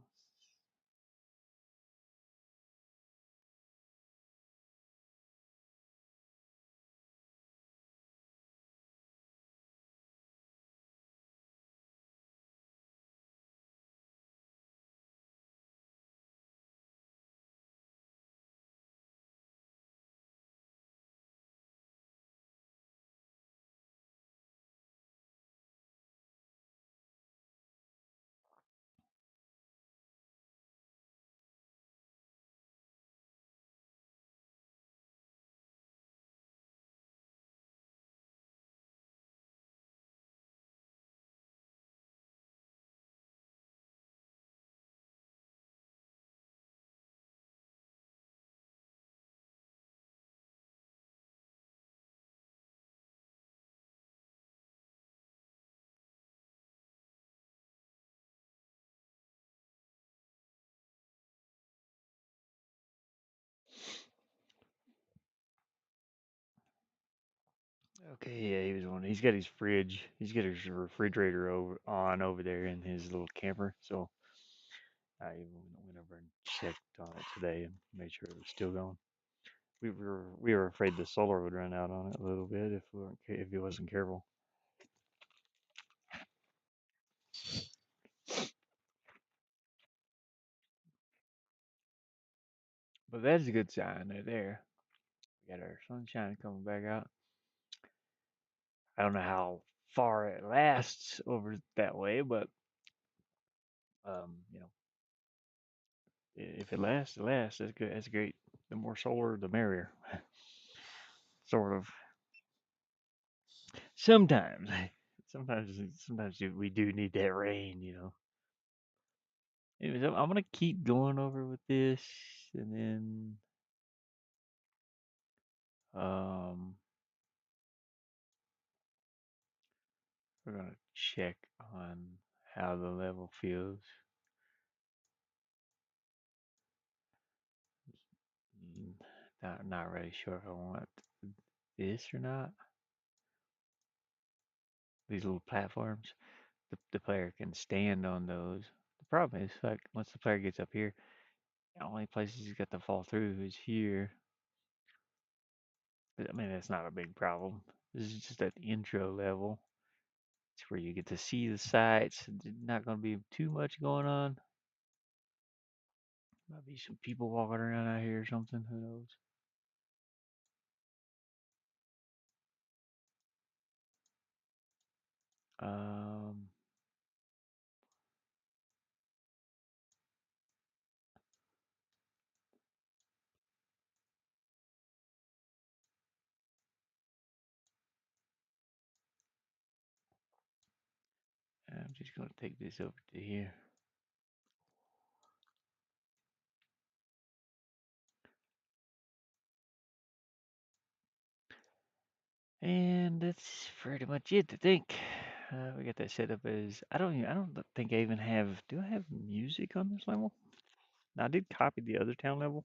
Okay, yeah, he was one. He's got his fridge. He's got his refrigerator over there in his little camper. So I went over and checked on it today and made sure it was still going. We were afraid the solar would run out on it a little bit if if he wasn't careful. But that's a good sign right there. We got our sunshine coming back out. I don't know how far it lasts over that way, but you know, if it lasts, it lasts. That's good. That's great. The more solar, the merrier. Sort of. Sometimes, sometimes we do need that rain. Anyways, I'm gonna keep going over with this, and then um, we're gonna check on how the level feels. Mm, not really sure if I want this or not. These little platforms, the player can stand on those. The problem is, like, once the player gets up here, the only places he's got to fall through is here. I mean, that's not a big problem. This is just that intro level. It's where you get to see the sights. There's not going to be too much going on. Might be some people walking around out here or something. Who knows? Um, I'm just going to take this over to here. And that's pretty much it, I think. We got that set up as I don't think I even have. Do I have music on this level? Now, I did copy the other town level,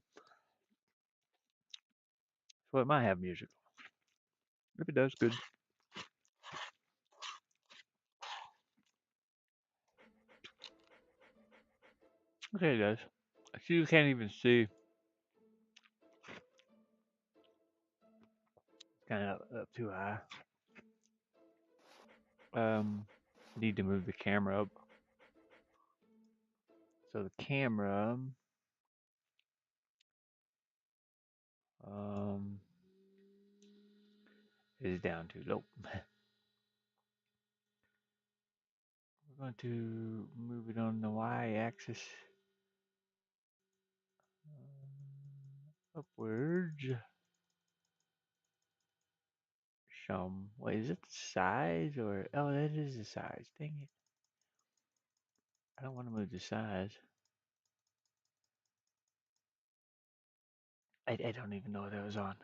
so it might have music. If it does, good. Okay, it does. You can't even see. Kind of up too high. Need to move the camera up. So the camera, um, is down too low. We're going to move it on the y-axis upwards. Wait, is it the size or? Oh, that is the size. Dang it! I don't want to move the size. I don't even know what that was on.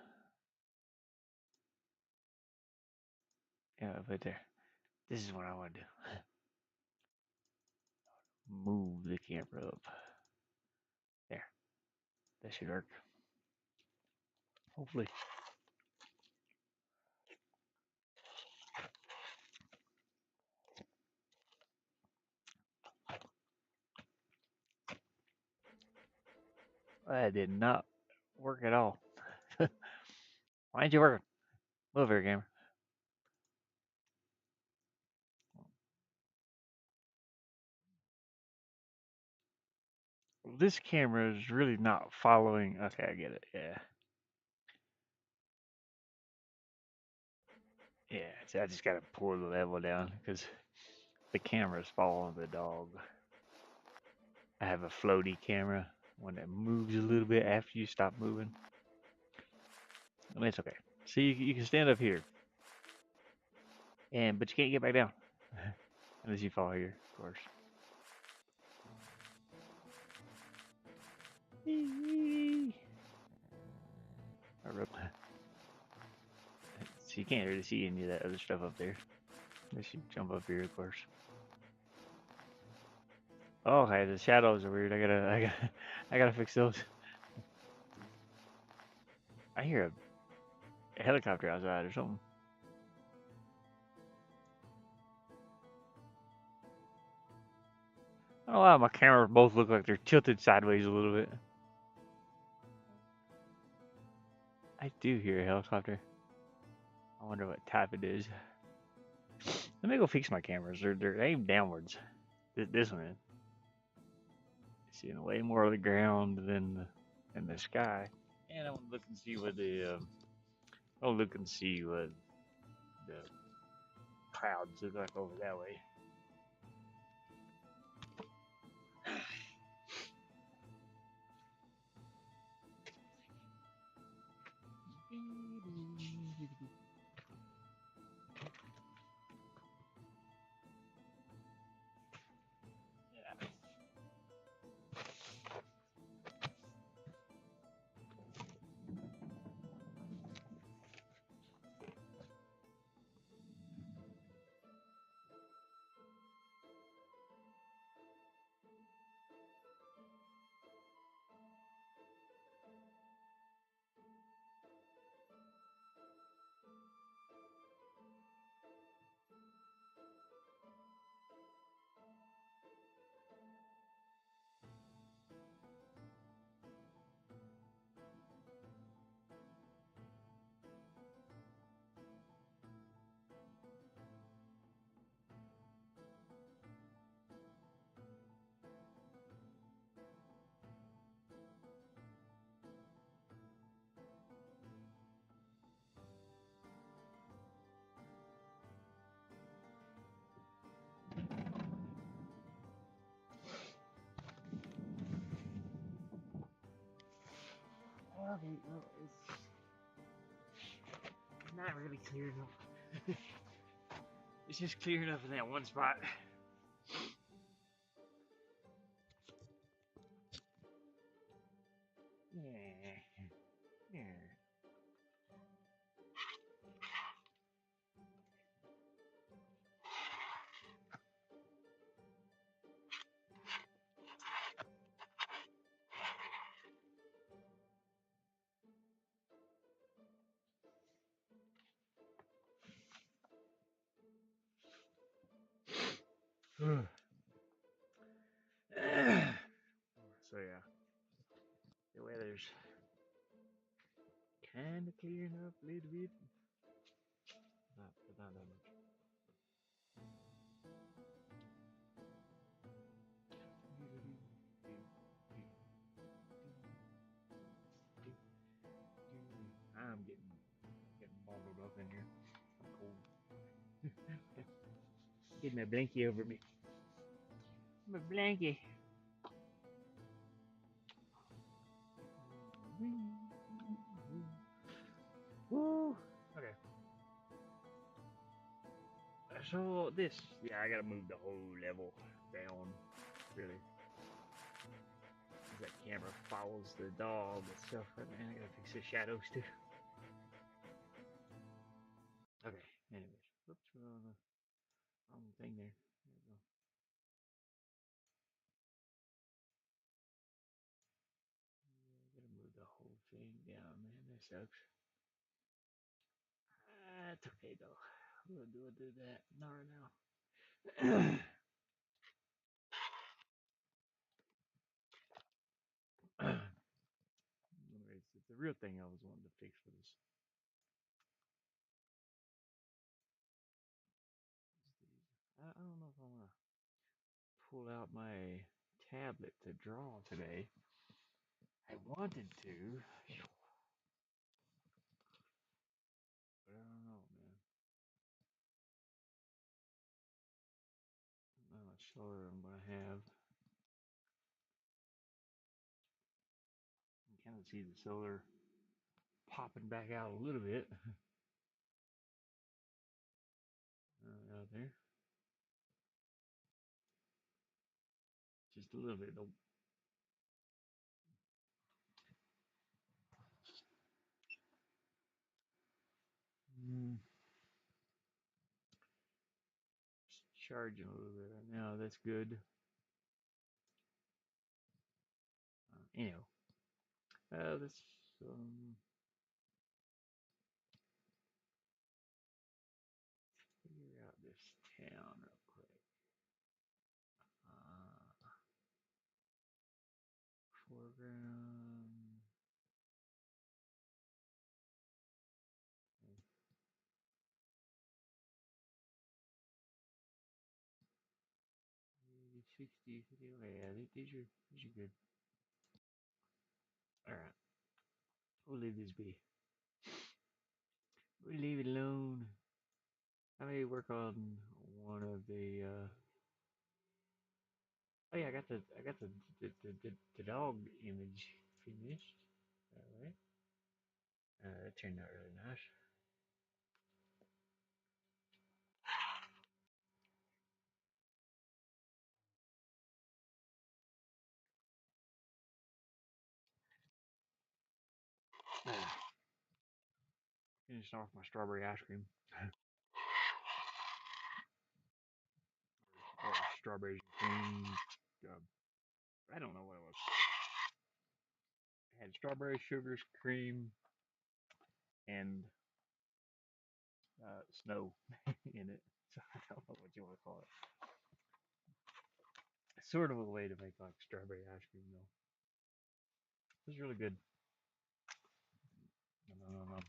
Yeah, right there. This is what I want to do. Move the camera up. There. That should work. Hopefully. That did not work at all. Why ain't you working? Move here, camera. This camera is really not following. Okay, I get it. Yeah. Yeah. So I just got to pull the level down because the camera's following the dog. I have a floaty camera, one that moves a little bit after you stop moving. I mean, it's okay. See, you can stand up here, but you can't get back down unless you fall here, of course. So you can't really see any of that other stuff up there unless you jump up here, of course. Oh, okay, the shadows are weird. I gotta fix those. I hear a helicopter outside or something. I don't know why my cameras both look like they're tilted sideways a little bit. I do hear a helicopter. I wonder what type it is. Let me go fix my cameras. They're aimed downwards. This one is. Seeing way more of the ground than the sky. And I want to look and see what I'll look and see what the clouds look like over that way. Okay, well, it's not really clear enough. It's just clear enough in that one spot. Yeah. Yeah. So yeah, the weather's kind of clearing up a little bit. Not that much. I'm getting bundled up in here. I'm cold. Get my blankie over me. My blankie. Woo. Okay. So this, yeah, I gotta move the whole level down. Really, that camera follows the dog and stuff. Man, I gotta fix the shadows too. Okay. Anyways, oops, we're on the wrong thing there. There we go. Yeah, gotta move the whole thing down, man. That sucks. It's okay though. We'll do that. Not right now. Anyways, it's the real thing I was wanting to fix for this. I don't know if I want to pull out my tablet to draw today. I wanted to, but I don't know, man. I'm not sure I'm gonna have. You kind of see the solar popping back out a little bit out there, just a little bit. Though. Mm, charging a little bit right now. That's good. Anyhow, let's figure out this town real quick. foreground. Okay. 60, 50. Okay, yeah, these are good. All right, we'll leave this be. We'll leave it alone. I may work on one of the. Oh yeah, I got the dog image finished. All right. That turned out really nice. Finished off my strawberry ice cream. Or strawberries and cream. I don't know what it was. It had strawberry sugars, cream, and snow in it. So I don't know what you want to call it. Sort of a way to make like strawberry ice cream though. It was really good. Nom, nom, nom, nom.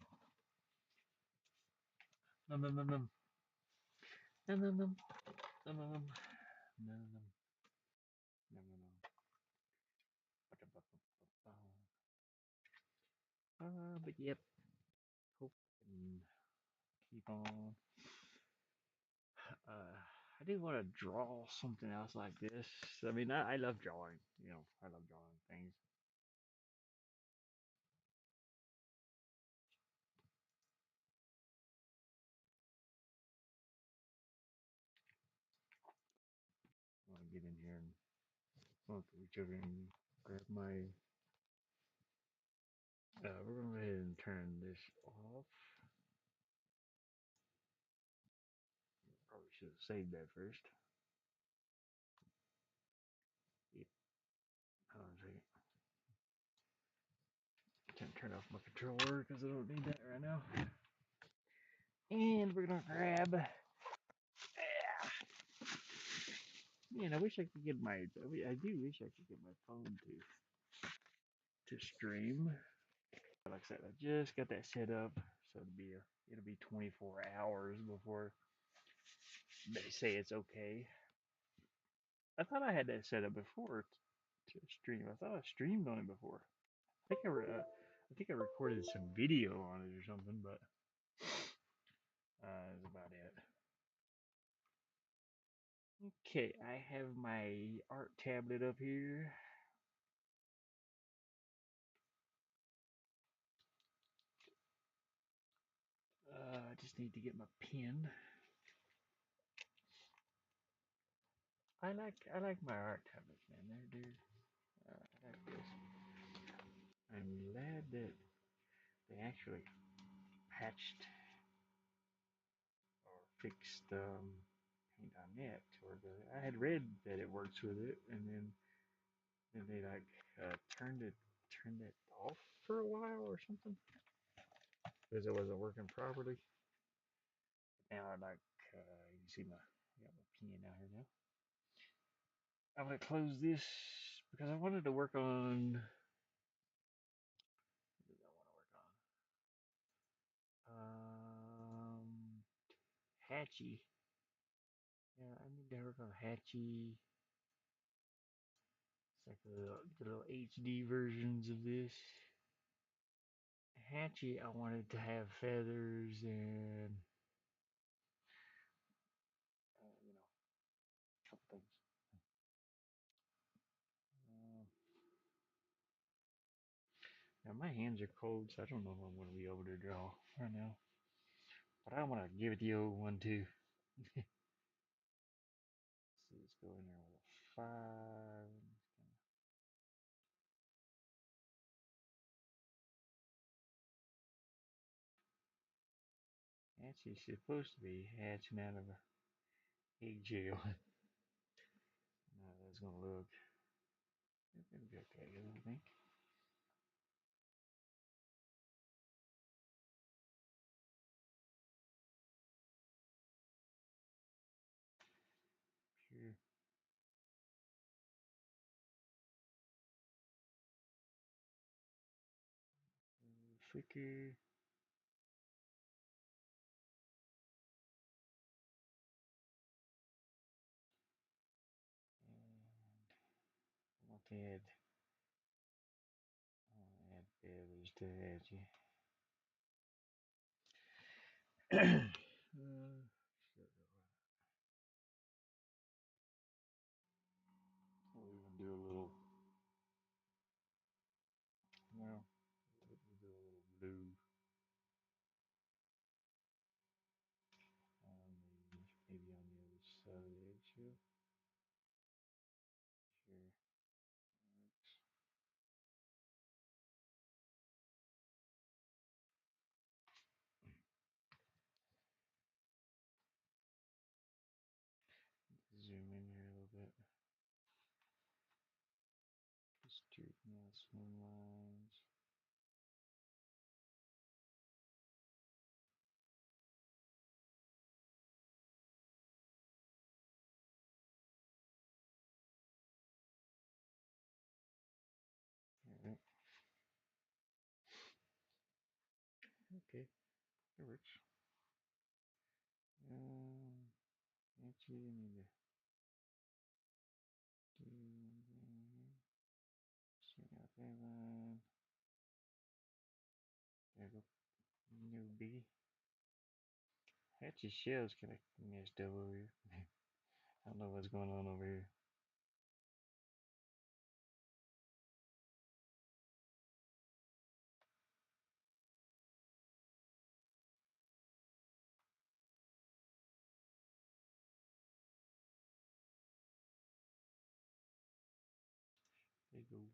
Nom, nom, nom, nom. Nom, nom, nom. Nom, nom, nom. Nom, nom, nom. Nom, nom, nom. But yep, hope I can keep on. I did want to draw something else like this. I mean, I love drawing. You know, I love drawing things. I want to get in here and reach over and grab my. We're gonna go ahead and turn this off. Probably should have saved that first. Yep. Hold on a second. Can't turn off my controller because I don't need that right now. And we're gonna grab. Man, I wish I could get my. I do wish I could get my phone to stream. Like I said, I just got that set up, so it'll be 24 hours before they say it's okay. I thought I had that set up before to stream. I thought I streamed on it before. I think I recorded some video on it or something, but that's about it. Okay, I have my art tablet up here. I just need to get my pen. I like my art tablets, man. I like this. I'm glad that they actually patched or fixed Paint.net. I had read that it works with it, and then they like turned it off for a while or something because it wasn't working properly. Now I like you can see I got my pen out here now. I'm gonna close this because I wanted to work on. What did I want to work on? Hatchie. Yeah, I need to work on Hatchie. It's like the little HD versions of this. Hatchie, I wanted to have feathers and a couple things. Uh, Now my hands are cold, so I don't know if I'm gonna be able to draw right now. But I want to give it the old one too. So let's go in there with a 5. Actually, supposed to be hatching out of a eggshell. Now that's gonna look. It's gonna be okay, I think. Here. quicker. And want to add feathers to edgy. We'll even do a little, well, we'll do a little blue on the, maybe on the other side of the eggshell. Sure. Zoom in here a little bit. Just straighten out some lines. All right. Okay, that works. Actually, I need to do one thing here. Straighten out that line. There we go. No biggie. Hatch's shell's kind of messed up over here. I don't know what's going on over here. There you go.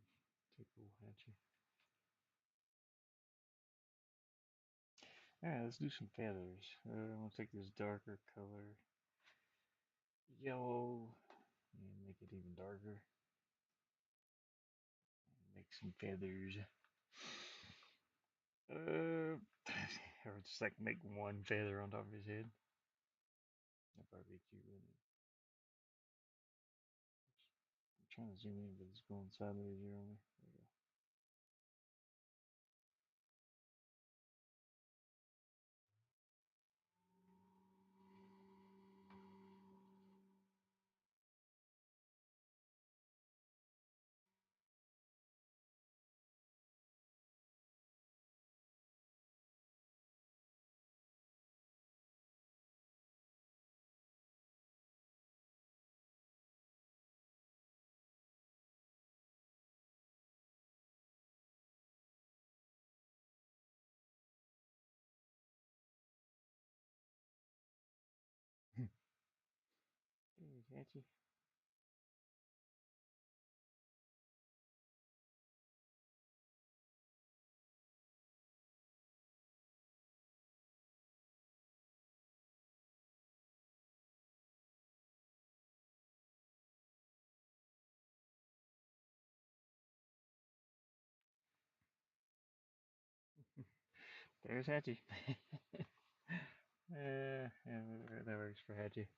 Take old Hatchy. Alright, let's do some feathers. I'm gonna take this darker color, yellow, and make it even darker. Make some feathers. Or just like make one feather on top of his head. That'd probably be cute, wouldn't it? I'm trying to zoom in, but it's going sideways here on me. There we go. Hey, Hatchy. There's Hatchy. Yeah, that works for Hatchy.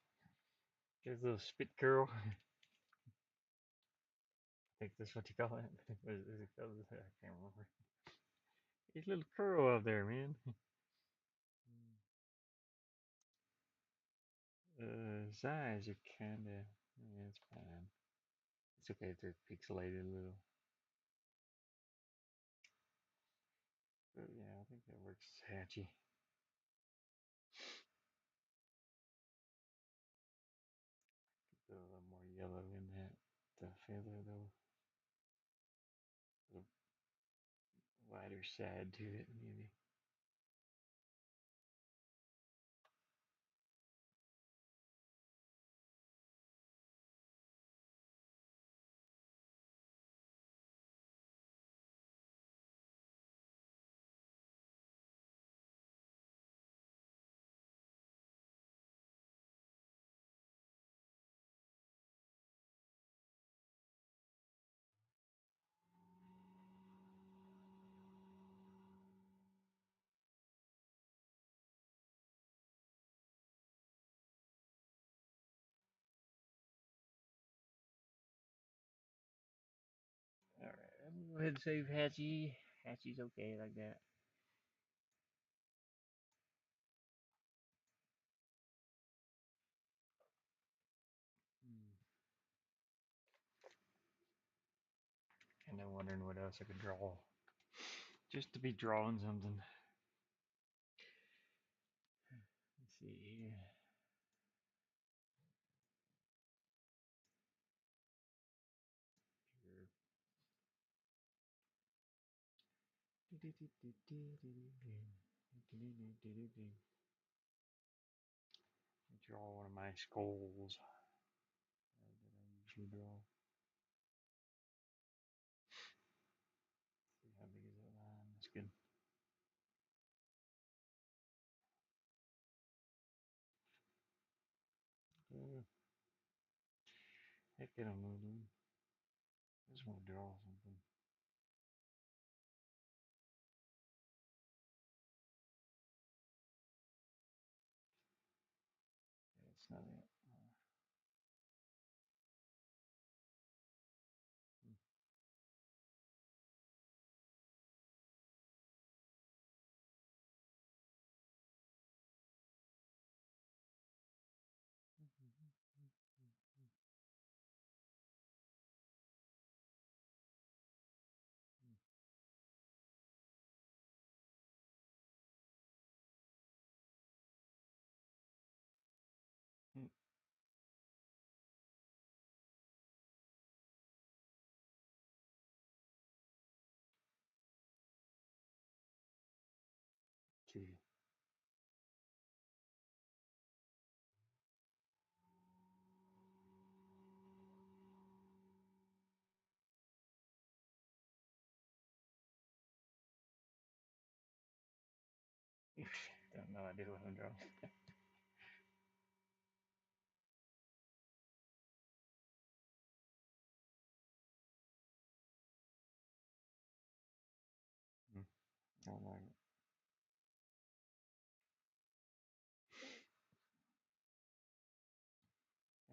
There's a little spit curl. I think that's what you call it. What is it called? I can't remember. His little curl up there, man. His eyes are kinda, yeah, it's fine. It's okay if they're pixelated a little. But yeah, I think that works hatchy. A little more yellow in that the feather though. A lighter side to it maybe. Alright, I'm gonna go ahead and save Hatchy. Hatchy's okay like that. wondering what else I could draw. Just to be drawing something. Let's see here. Draw one of my skulls that I usually draw. See how big is that line? That's good. Heck, I don't know, dude. I just want to draw something. That's not it. Okay. Got no idea what I'm drawing. I don't like it.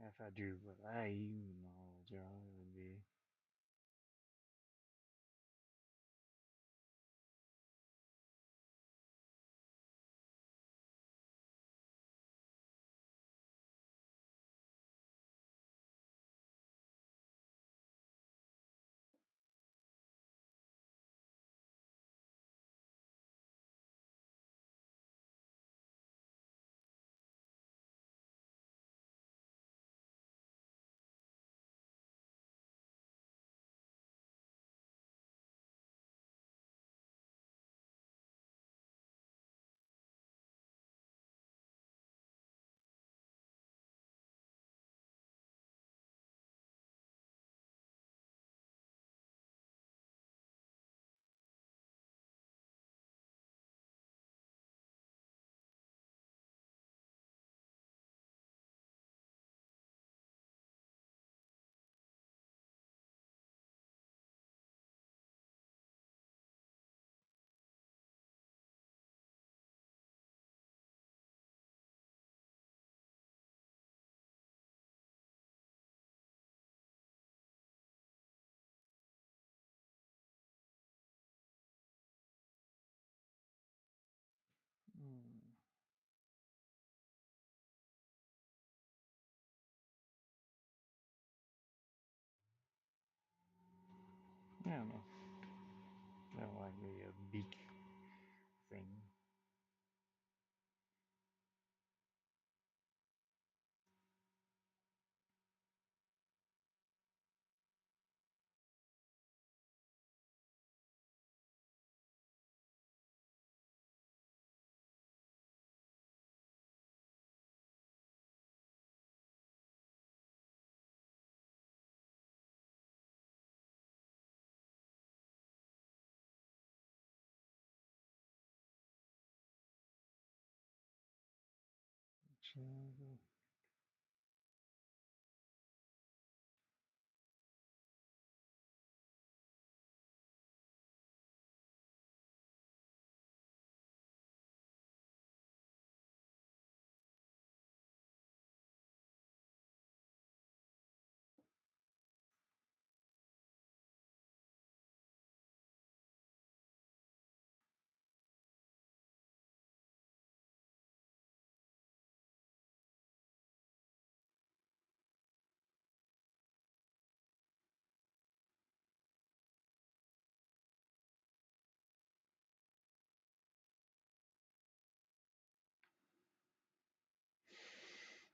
If I drew what I even draw, it would be. Hmm. I don't know. I don't like the beak thing. So,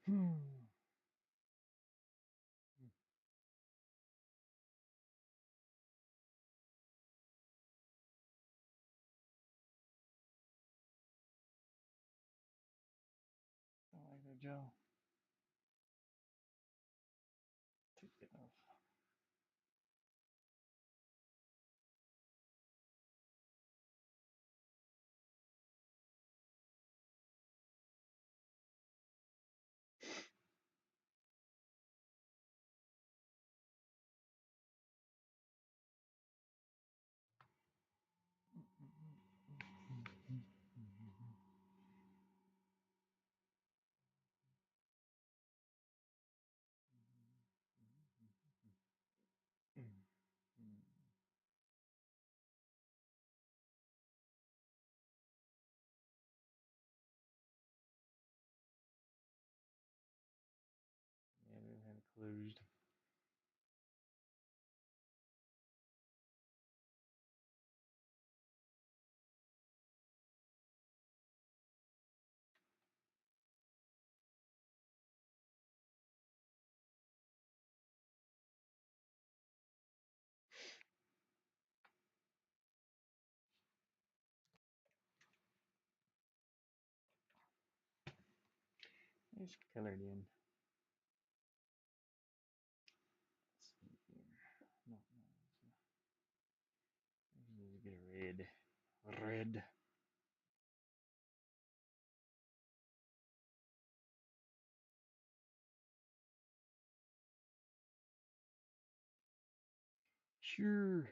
Don't like that, Joe. Take it off. Yeah, we have it closed. It's colored in. Let's see here. No, no. I need to get a red. Red. Sure.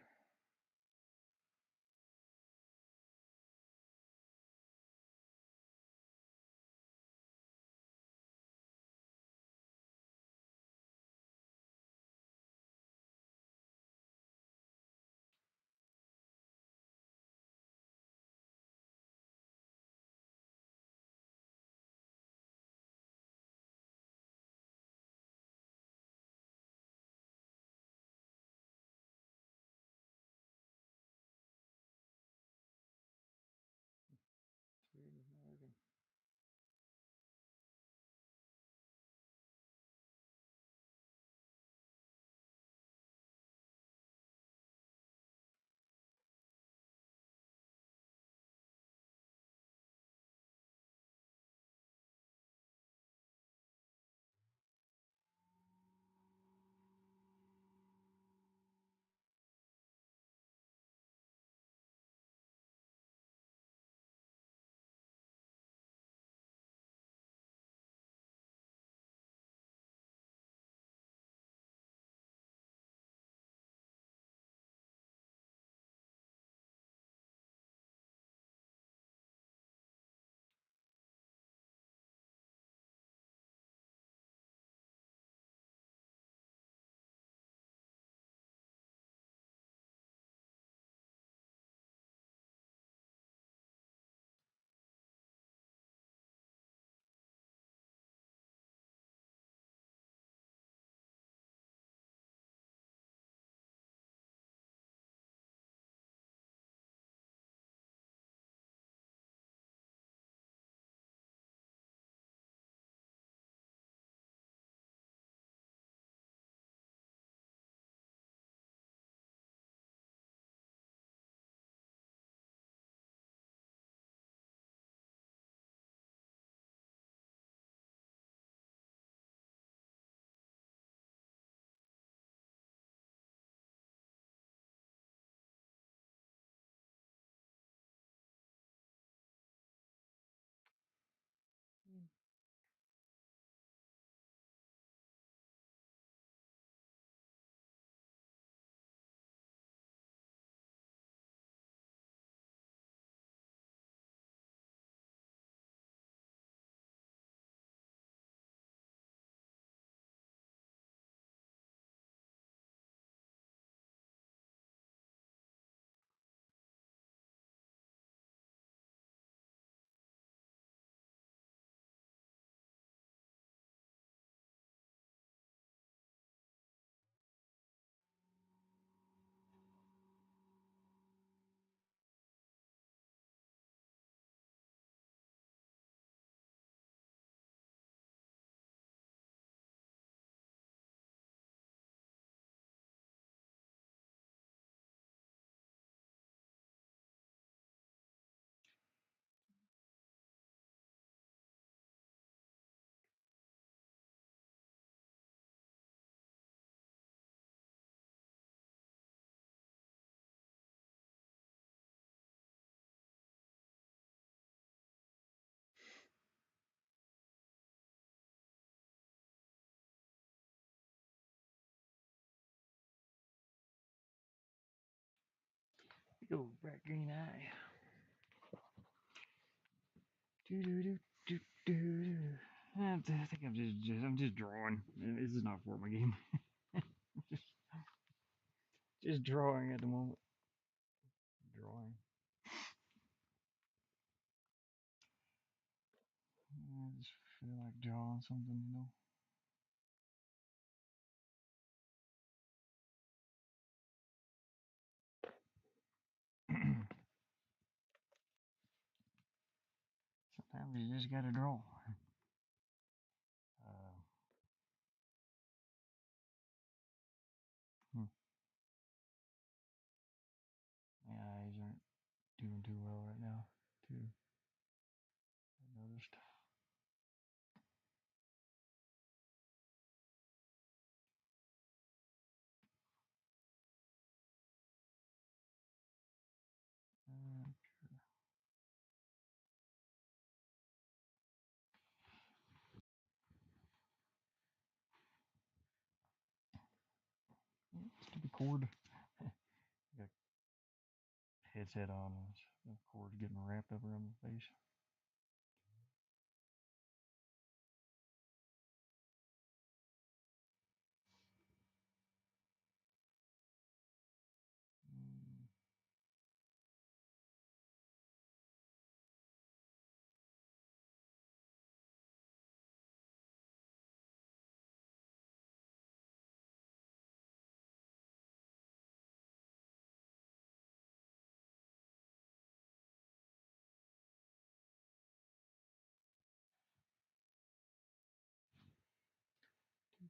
Big old bright green eye. Do do do do do. I think I'm just drawing. This is not for my game. just, just drawing at the moment. Drawing. I just feel like drawing something, you know. Sometimes you just gotta draw. Uh, hmm. My eyes aren't doing too well right now, too. I noticed. Uh, Stupid cord. Got headset on, and the cord's getting wrapped up around my face. Mm,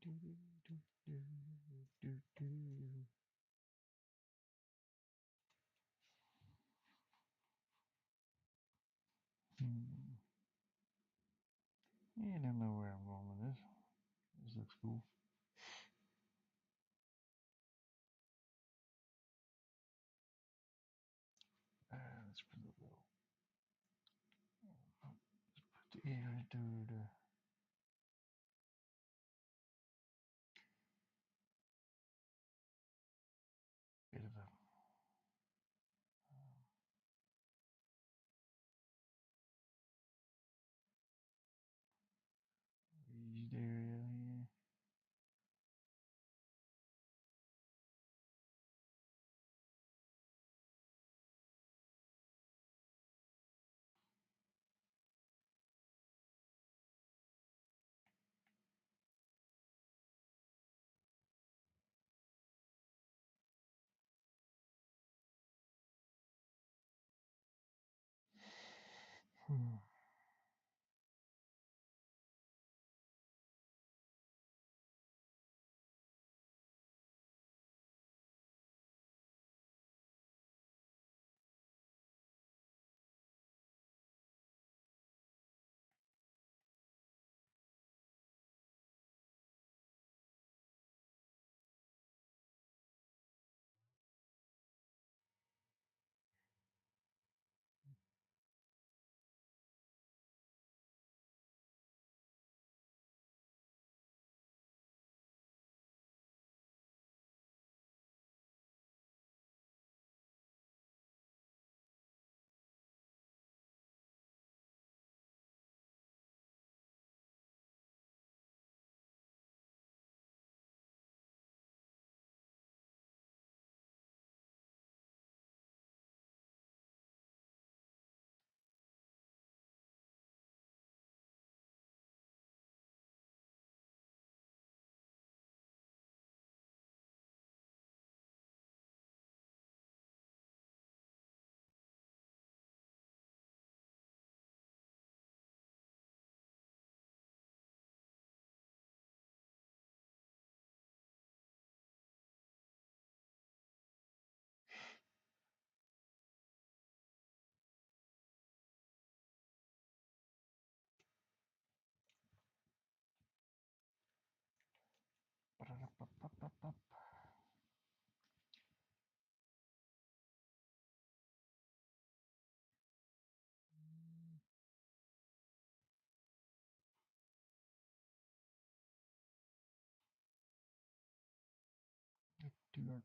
do, do, do, do, do, do, do. Hmm. Yeah, I don't know where I'm going with this. This looks cool. Let's put a little. Put the ear into the bit of a raised area here. Hmm. Ba-da-da-ba-ba-ba-ba. Too dark.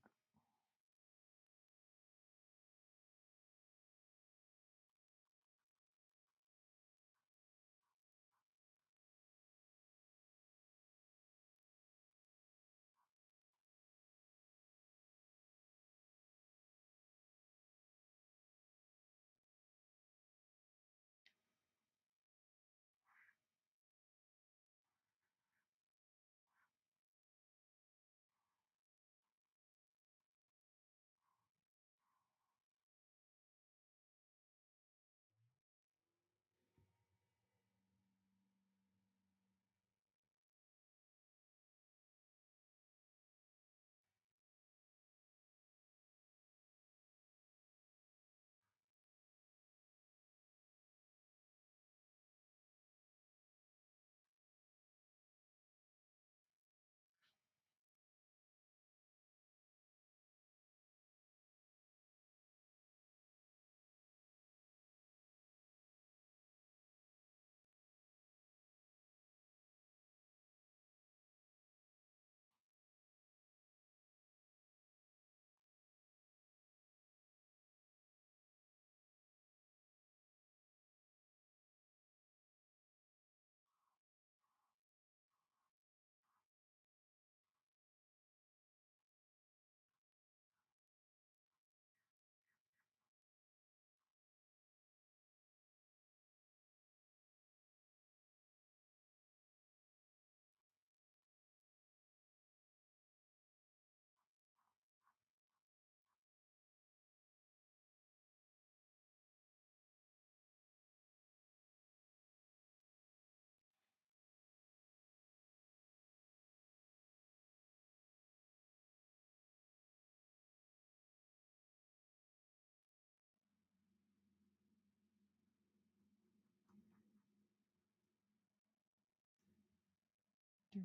Too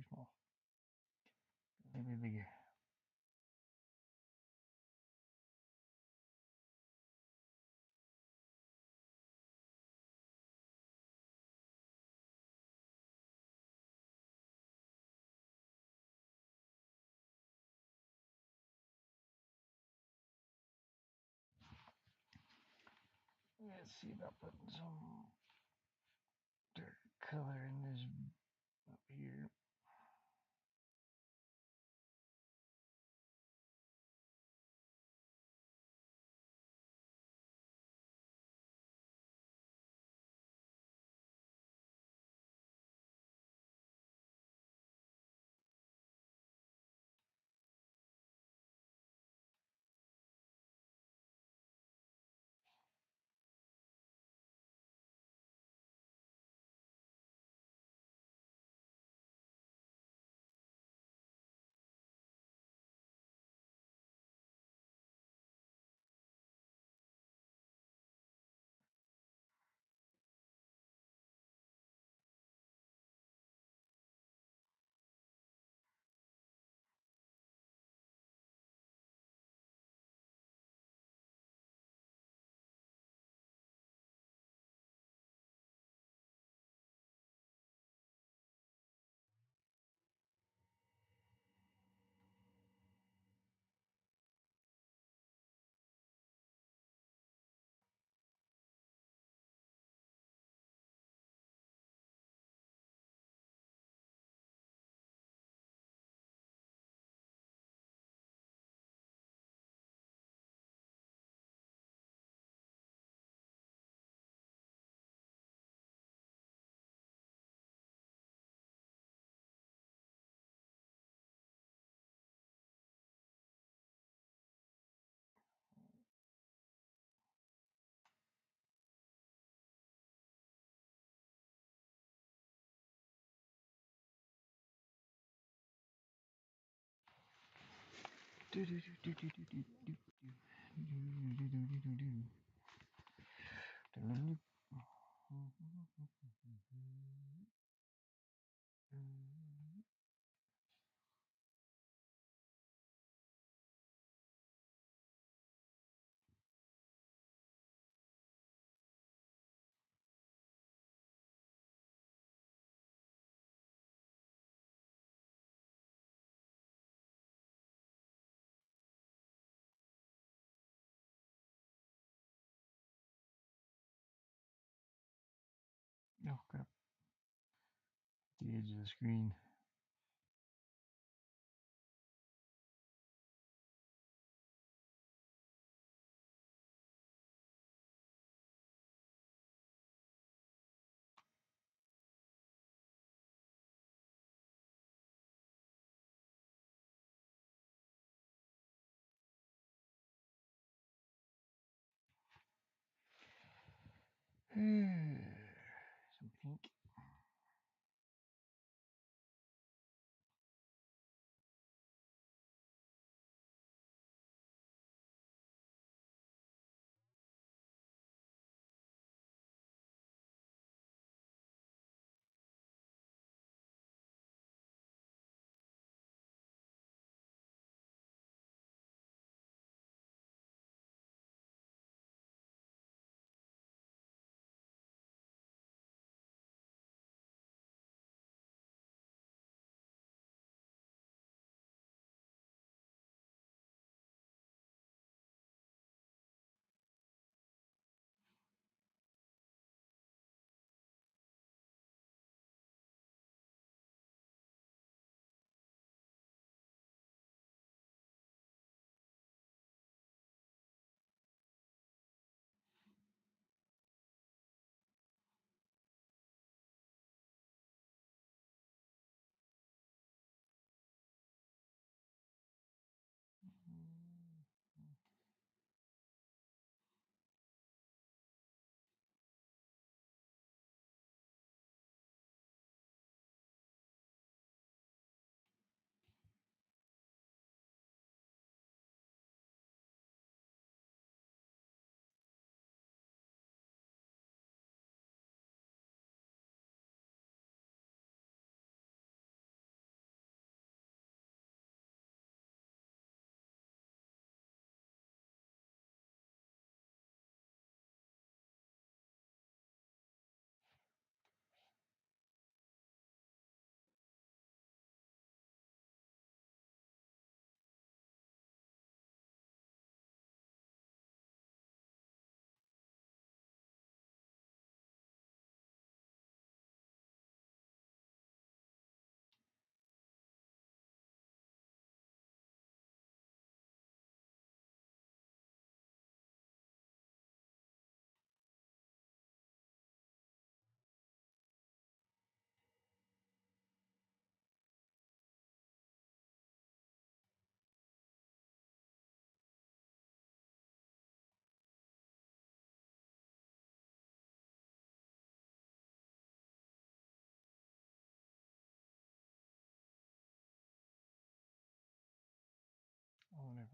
small. Maybe bigger. Let's see about putting some dark color in this up here. Oh crap! The edge of the screen. Some pink.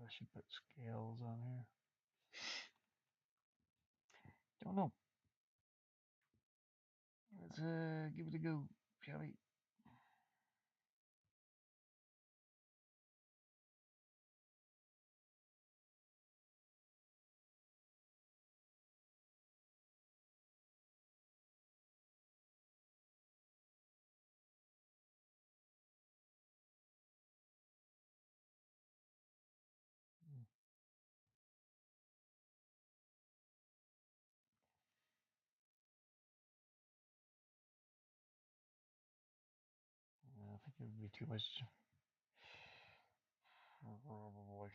I should put scales on here. Don't know. Let's give it a go, shall we? I think it would be too much. Probably.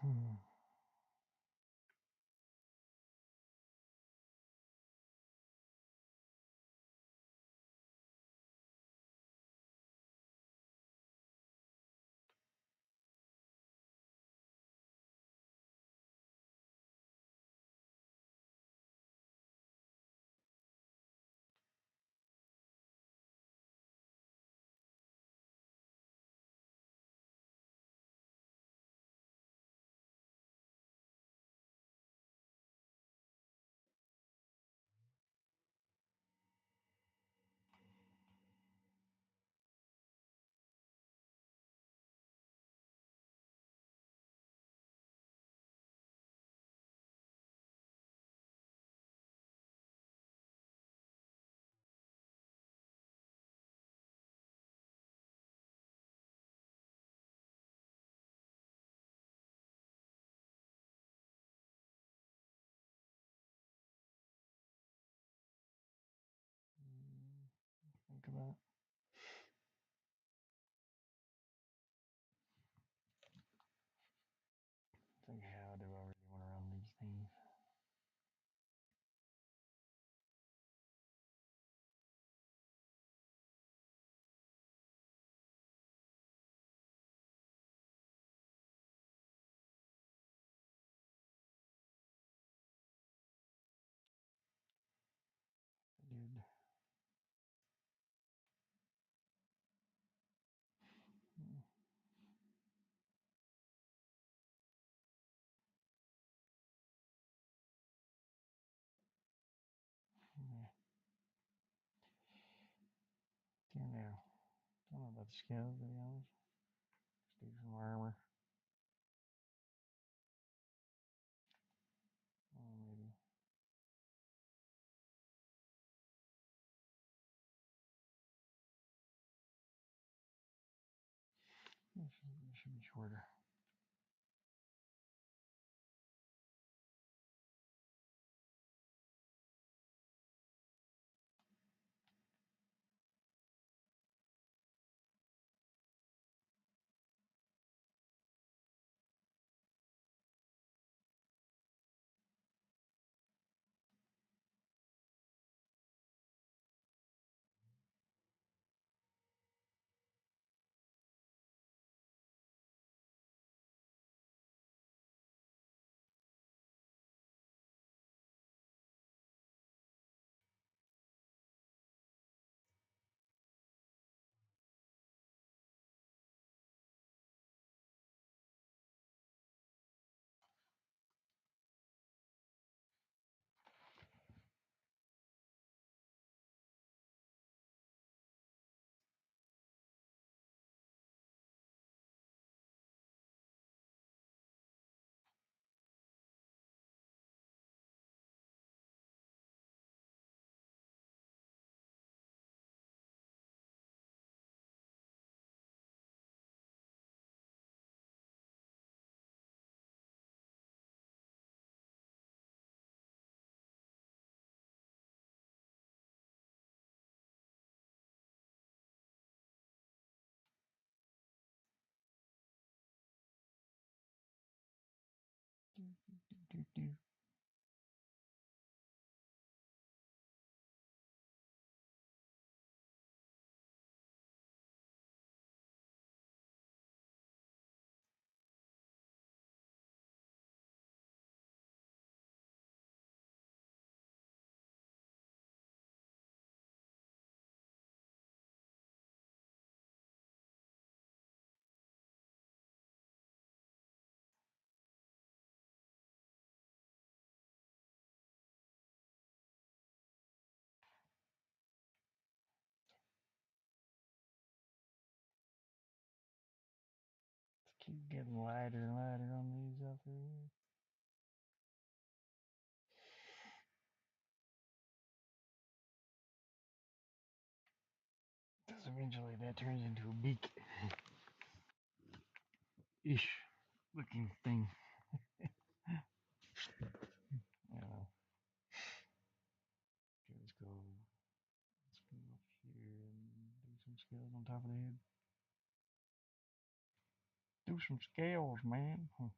Hmm. Think about. Think how do I really want to run these things? Dude. Hmm. Yeah. Don't know. Don't know about the scales, to be honest. Let's do some armor. Maybe. It should be shorter. Do. Getting lighter and lighter on these out there. Because eventually that turns into a beak-ish looking thing. Yeah. Okay, let's go up here and do some scales on top of the head. Do some scales, man. Mm.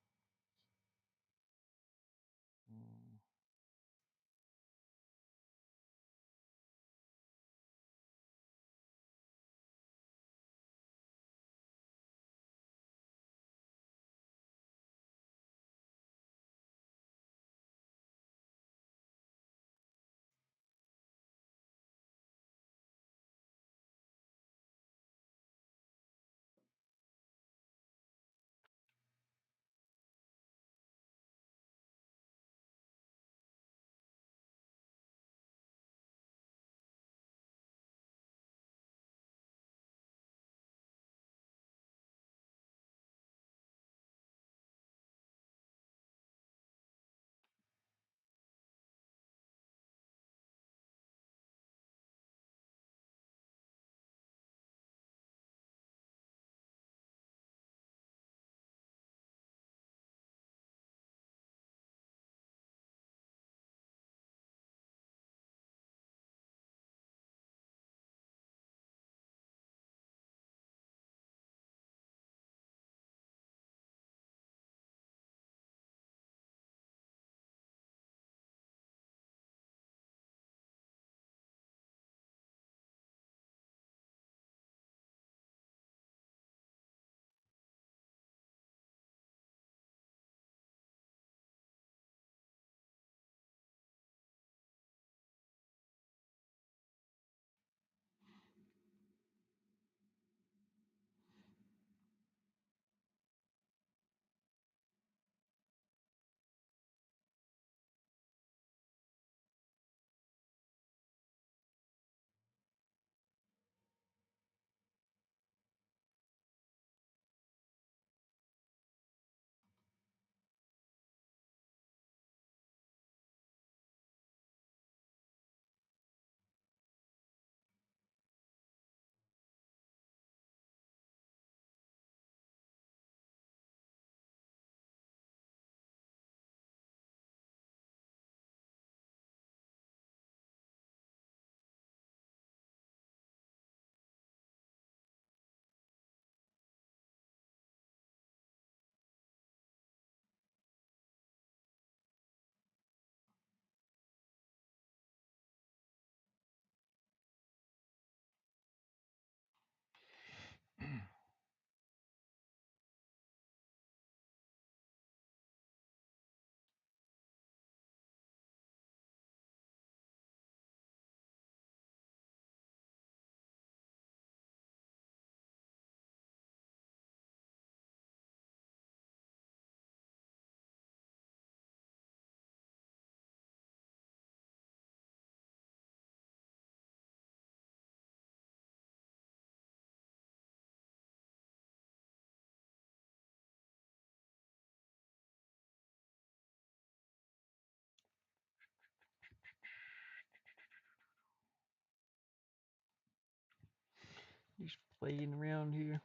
Just playing around here.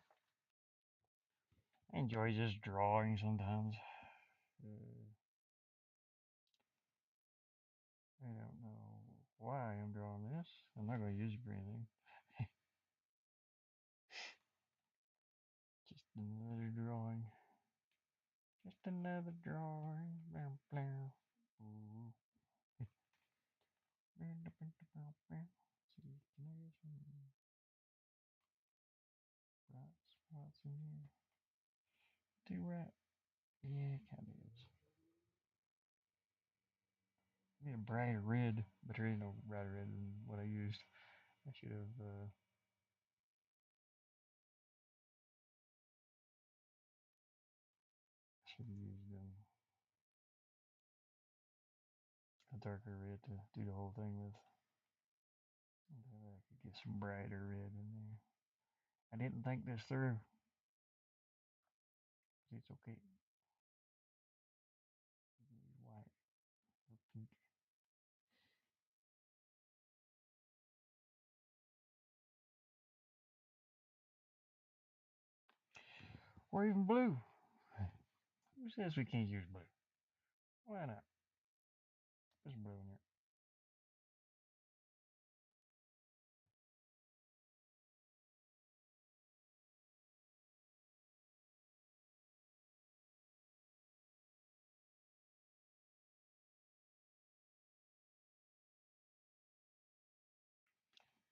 I enjoy just drawing sometimes. I don't know why I'm drawing this. I'm not going to use it for anything. Just another drawing. Just another drawing. Blah, blah. Ooh. See, can I get some bright spots in here? Too right. Yeah, it kind of is. I need a brighter red, but there ain't no brighter red than what I used. I should have used a darker red to do the whole thing with. Maybe I could get some brighter red in there. I didn't think this through. It's okay. White or pink. Or even blue. Who says we can't use blue? Why not? There's blue in here.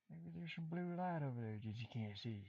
Maybe there's some blue light over there that you can't see.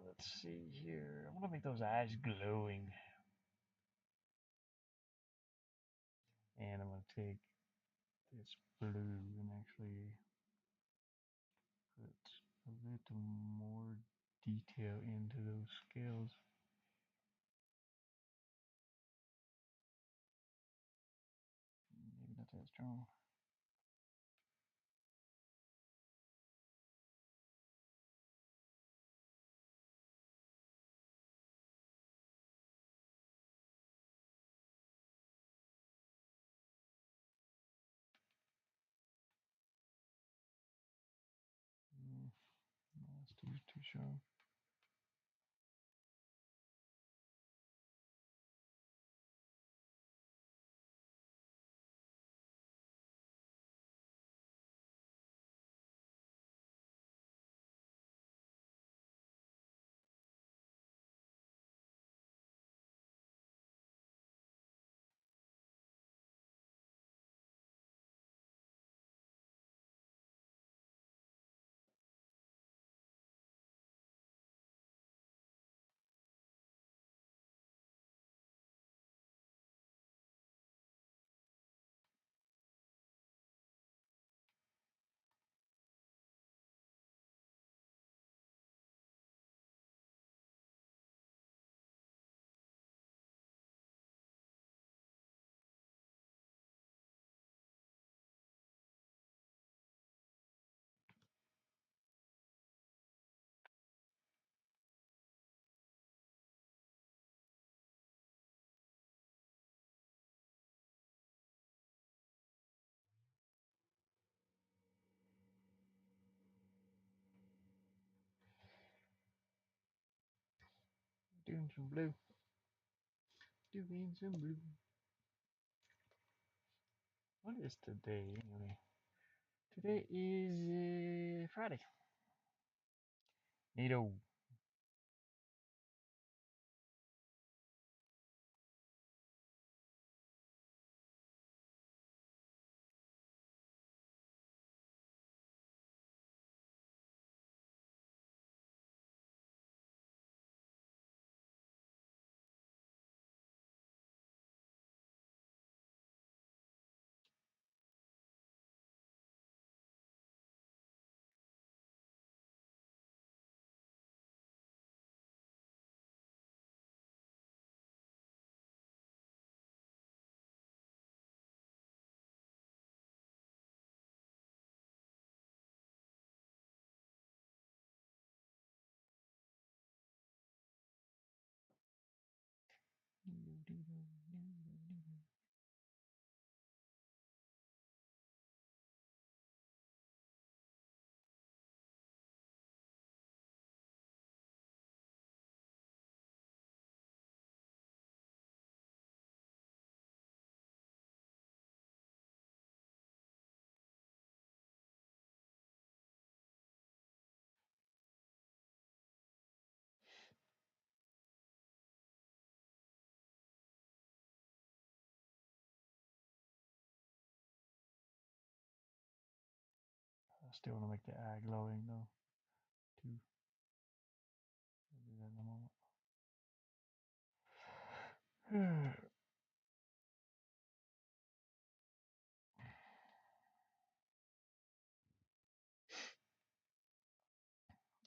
Let's see here. I want to make those eyes glowing. And I'm going to take this blue and actually put a little more detail into those scales. Maybe not that strong. Mm, no, it's too strong. Doing some blue. Doing some blue. What is today anyway? Today is Friday. Neato. still want to make the eye glowing though, too. I'll do that in a moment.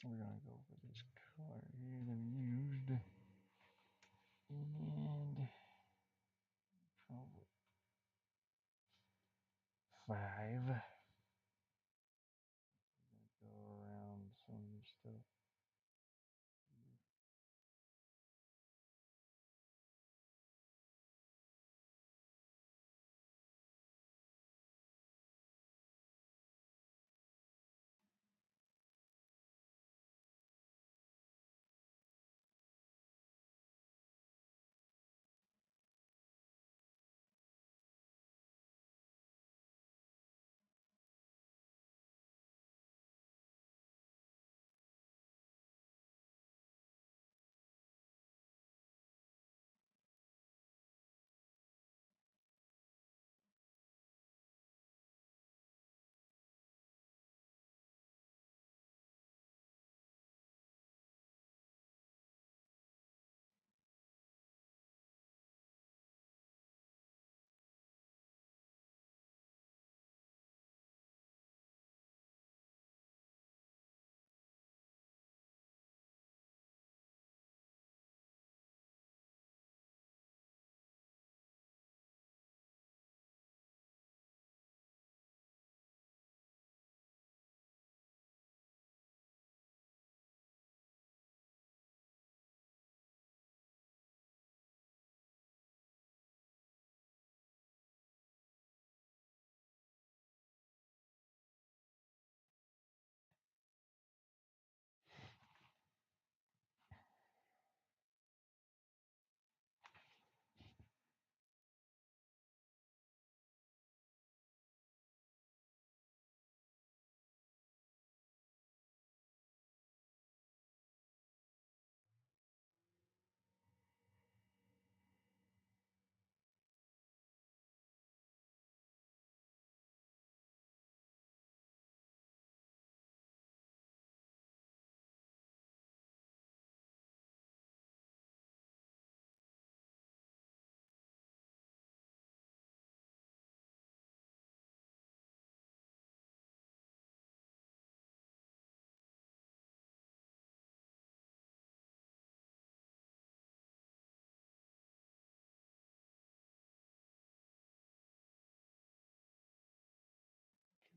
We're gonna go for this color here that we used, and probably 5. Go around some stuff.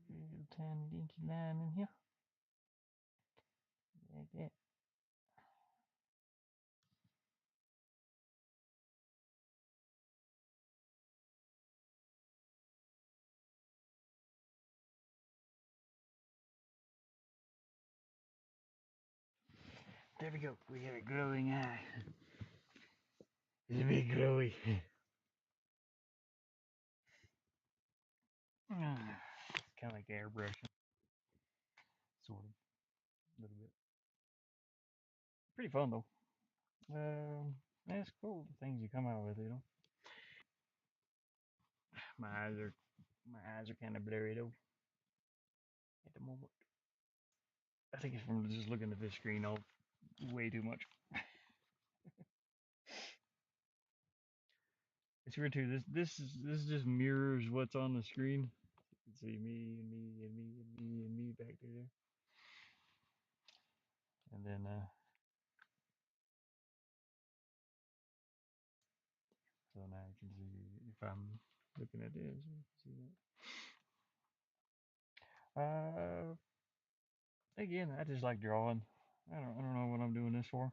A little tiny dinky line in here, like that. There we go. We have a glowing eye. It's a bit glowy. Kind of like airbrushing, sort of, a little bit. Pretty fun though. That's cool. The things you come out with, you know. My eyes are kind of blurry though at the moment. I think it's from just looking at this screen all way too much. It's weird too. This just mirrors what's on the screen. You can see me and me and me and me and me back there. And then so now you can see if I'm looking at this, you can see that. Again, I just like drawing. I don't know what I'm doing this for.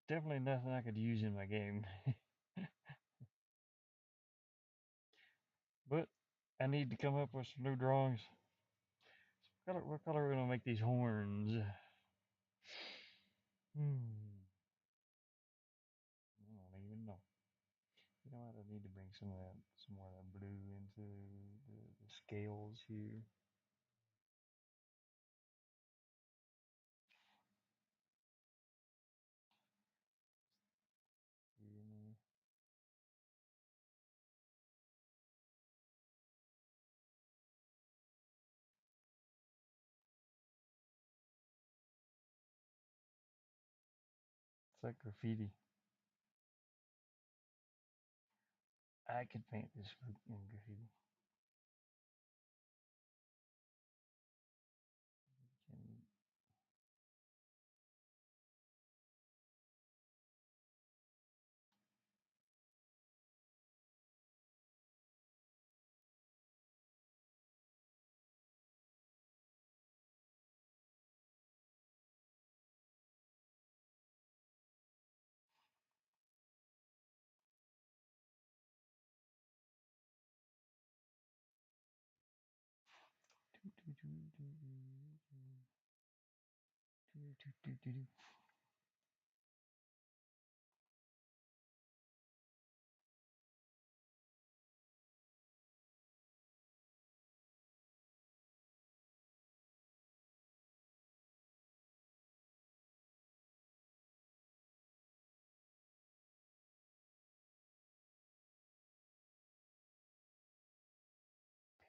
Definitely nothing I could use in my game. But I need to come up with some new drawings. What color are we gonna make these horns? I don't even know. You know what? I need to bring some more of that blue into the scales here. It's like graffiti. I could paint this in graffiti.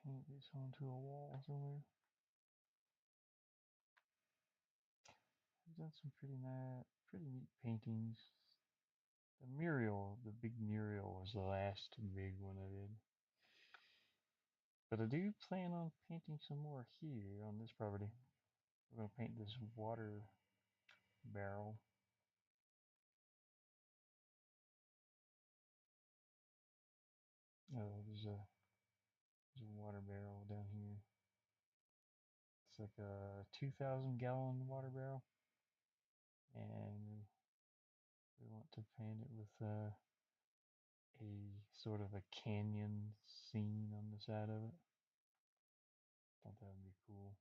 Can paint this onto a wall somewhere? I've done some pretty neat paintings. The big mural was the last big one I did. But I do plan on painting some more here on this property. We're gonna paint this water barrel. There's a water barrel down here. It's like a 2,000-gallon water barrel, and we want to paint it with a sort of a canyon scene on the side of it. Thought that would be cool.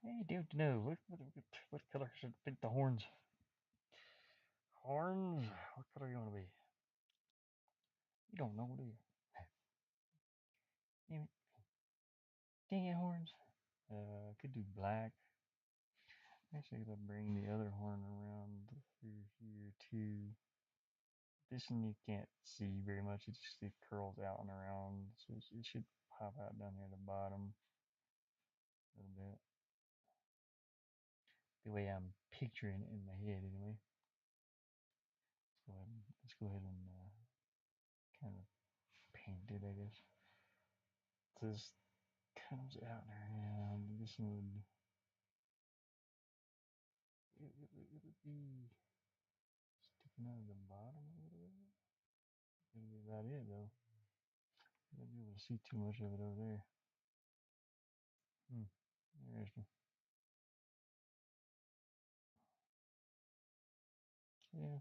Hey, dude, no. What color should I pick the horns? Horns? What color you want to be? You don't know, do you? Damn it. Dang it, horns. Could do black. Actually, gonna bring the other horn around through here too. This one you can't see very much. It curls out and around, so it should pop out down here at the bottom a little bit. The way I'm picturing it in my head, anyway. Let's go ahead and kind of paint it, I guess. So this comes out and around. This one would it would be sticking out of the bottom a little bit. That'll be about it though. You won't be able to see too much of it over there. Interesting. Yeah.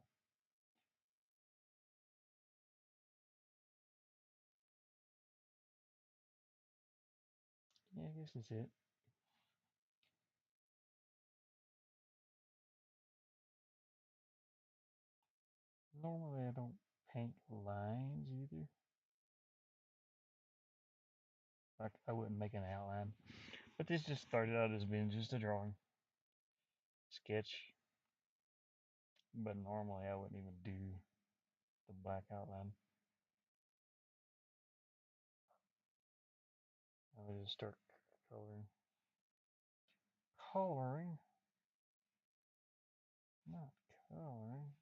Yeah, I guess that's it. Normally I don't paint lines either. Like I wouldn't make an outline. But this just started out as being just a drawing. Sketch. But normally I wouldn't even do the black outline. I would just start coloring. Coloring? Not coloring.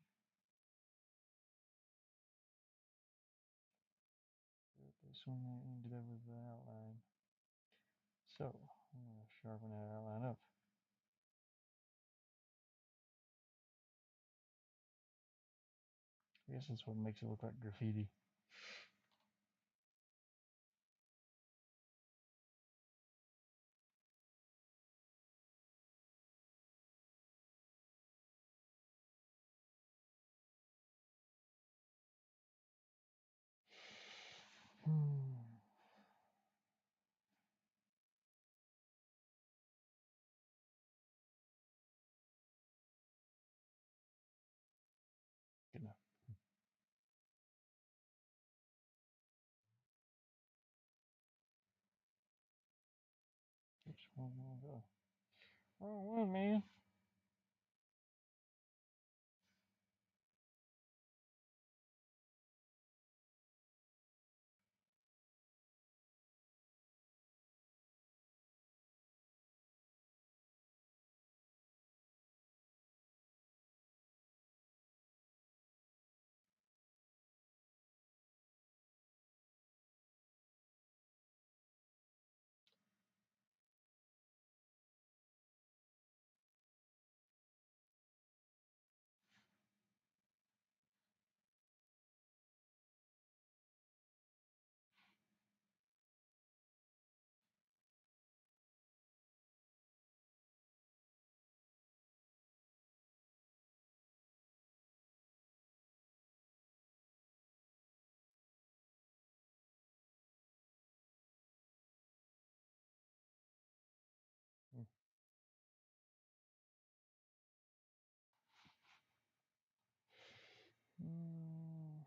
This one I ended up with the outline. So I'm going to sharpen that outline up. I guess that's what makes it look like graffiti. Hmm. Good enough. Which one will go? Wrong one, man. Hmm.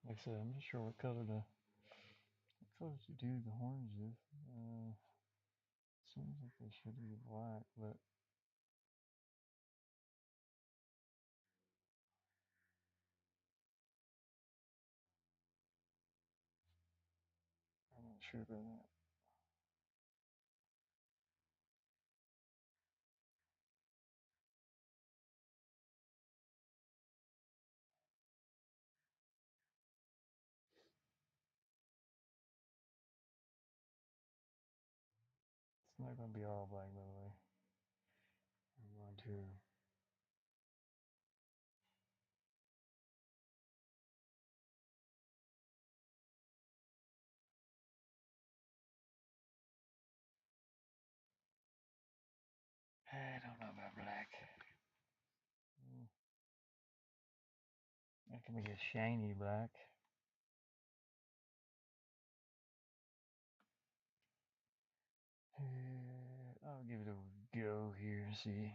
Like I said, I'm not sure what color to do the horns with. Seems like they should be black, but I'm not sure about that. It's not going to be all black, by the way. I'm going to. I don't know about black. Mm, that can be a shiny black. I'll give it a go here and see.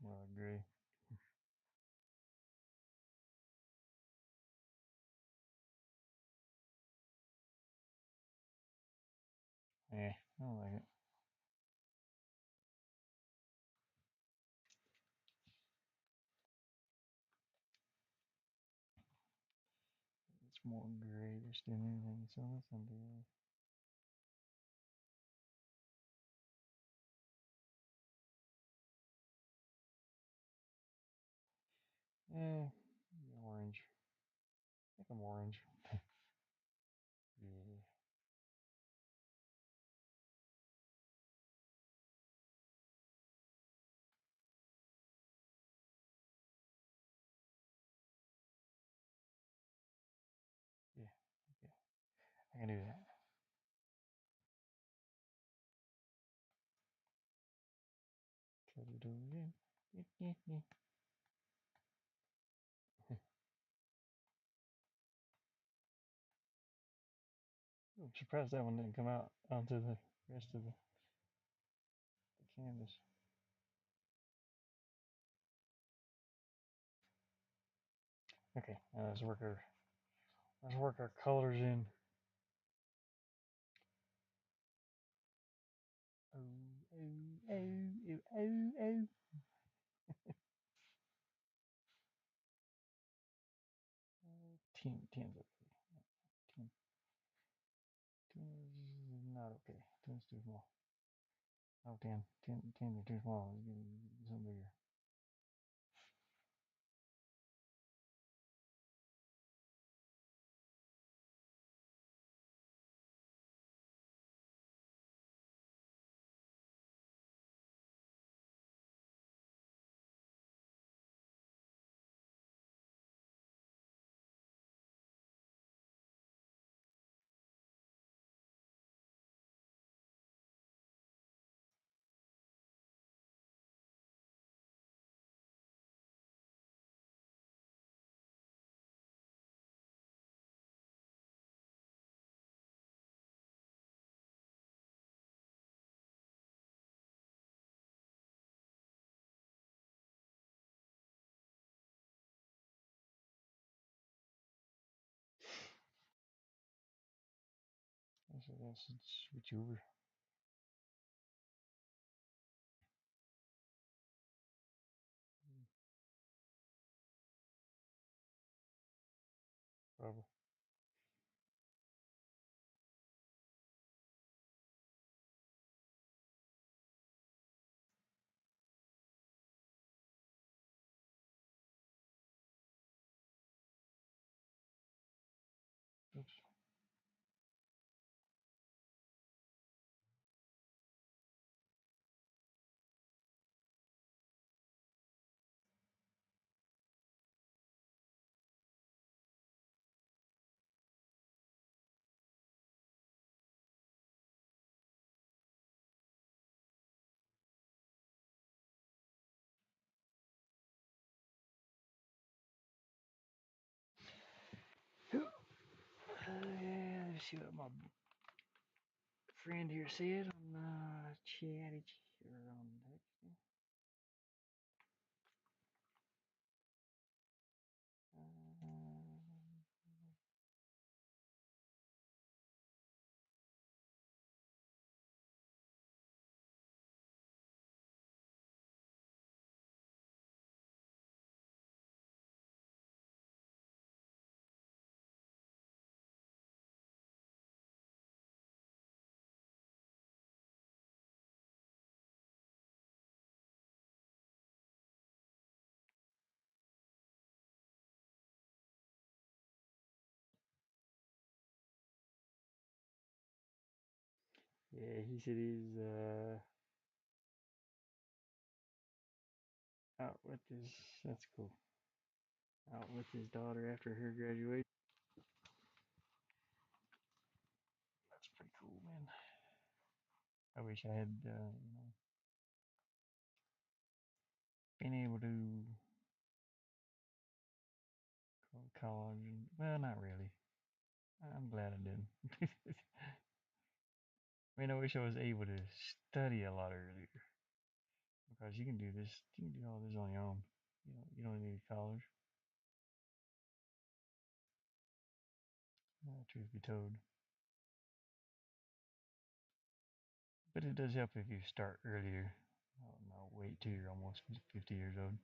More like gray. I don't like it. It's more grayish than anything, so that's gonna be. Orange. I think I'm orange. Yeah. Yeah. Okay. I can do that. Try to do it again. I'm surprised that one didn't come out onto the rest of the canvas. Okay, now let's work our colors in. Oh, oh, oh, oh, oh, oh. Ten's okay. Ten, ten is not okay. Ten's too small. Oh, 10 are too small. Let's get something bigger. So that's switch over. Probably. Oops. Yeah, let's see what my friend here said on chat or on text. Yeah, he said he's out with his. That's cool. Out with his daughter after her graduation. That's pretty cool, man. I wish I had, been able to go to college. And, well, not really. I'm glad I didn't. I mean, I wish I was able to study a lot earlier because you can do this. You can do all this on your own. You don't need college. Truth be told, but it does help if you start earlier. Oh, no, wait till you're almost 50 years old.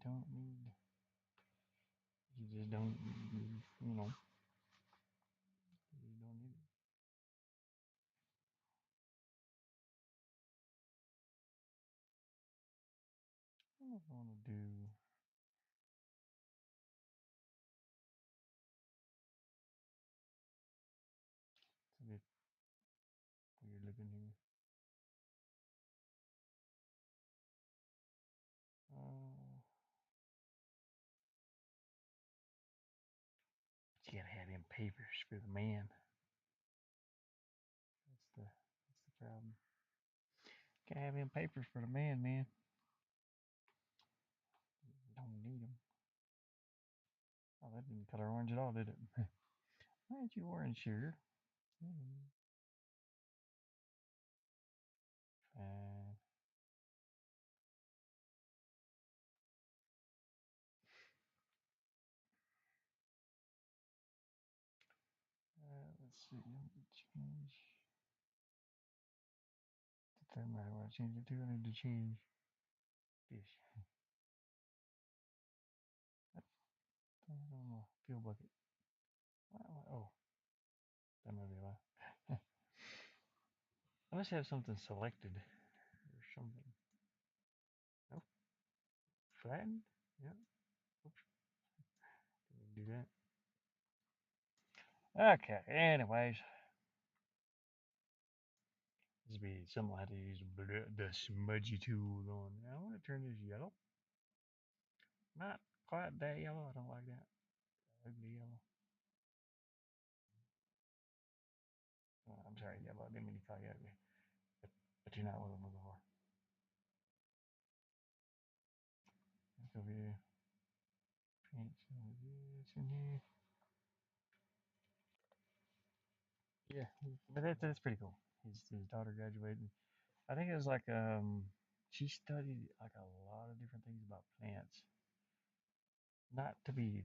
You don't need. You just don't. You know. You don't need it. I want to do. It's a bit weird looking here. Uh, but you gotta have them papers for the man. That's the problem. Gotta have them papers for the man, man. You don't need them. Oh, that didn't color orange at all, did it? Why aren't you orange, sugar? Mm, fine. Let's see. Change. Doesn't matter what I change it to. I need to change this. That's on the fuel bucket. Oh, that might be why. I must have something selected or something. Nope. Flattened? Yep. Oops. Didn't do that. Okay. Anyways, this would be something I have to use the smudgy tool on. Now I want to turn this yellow. Not quite that yellow. I don't like that. Ugly yellow. I'm sorry, yellow. I didn't mean to call you ugly. But you're not what I'm looking for. Let's go over here. Paint some of this in here. Yeah, but that's pretty cool. His daughter graduated. I think it was like she studied like a lot of different things about plants. Not to be,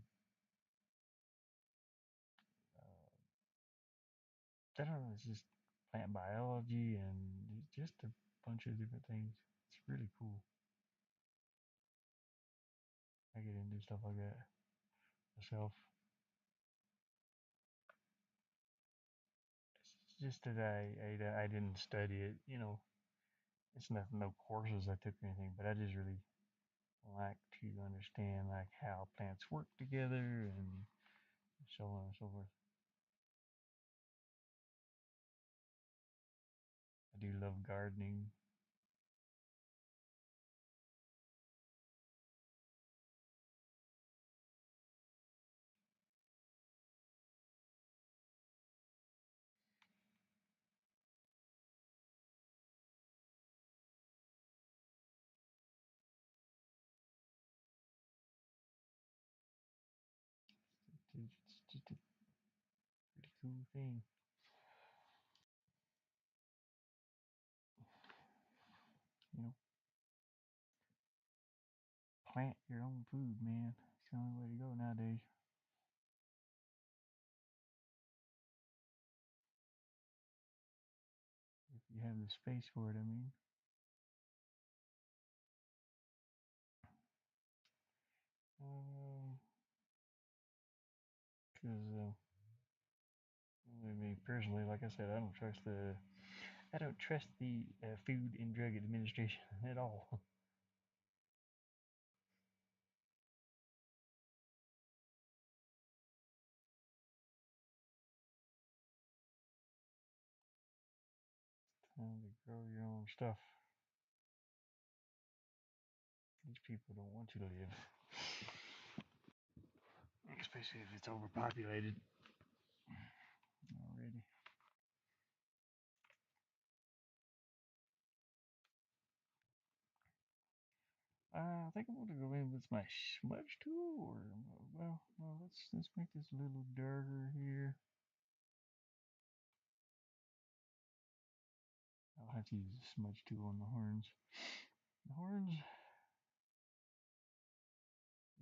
I don't know, it's just plant biology and just a bunch of different things. It's really cool. I get into stuff like that myself. It's just that I didn't study it. You know, it's nothing, no courses I took or anything, but I just really like to understand like how plants work together and so on and so forth. I do love gardening. It's just a pretty cool thing. You know, plant your own food, man. It's the only way to go nowadays. If you have the space for it, I mean. Because I mean, personally, like I said, I don't trust the Food and Drug Administration at all. Time to grow your own stuff. These people don't want you to live, especially if it's overpopulated already. I think I'm gonna go in with my smudge tool, or well, no, let's make this a little darker here. I'll have to use the smudge tool on the horns. The horns.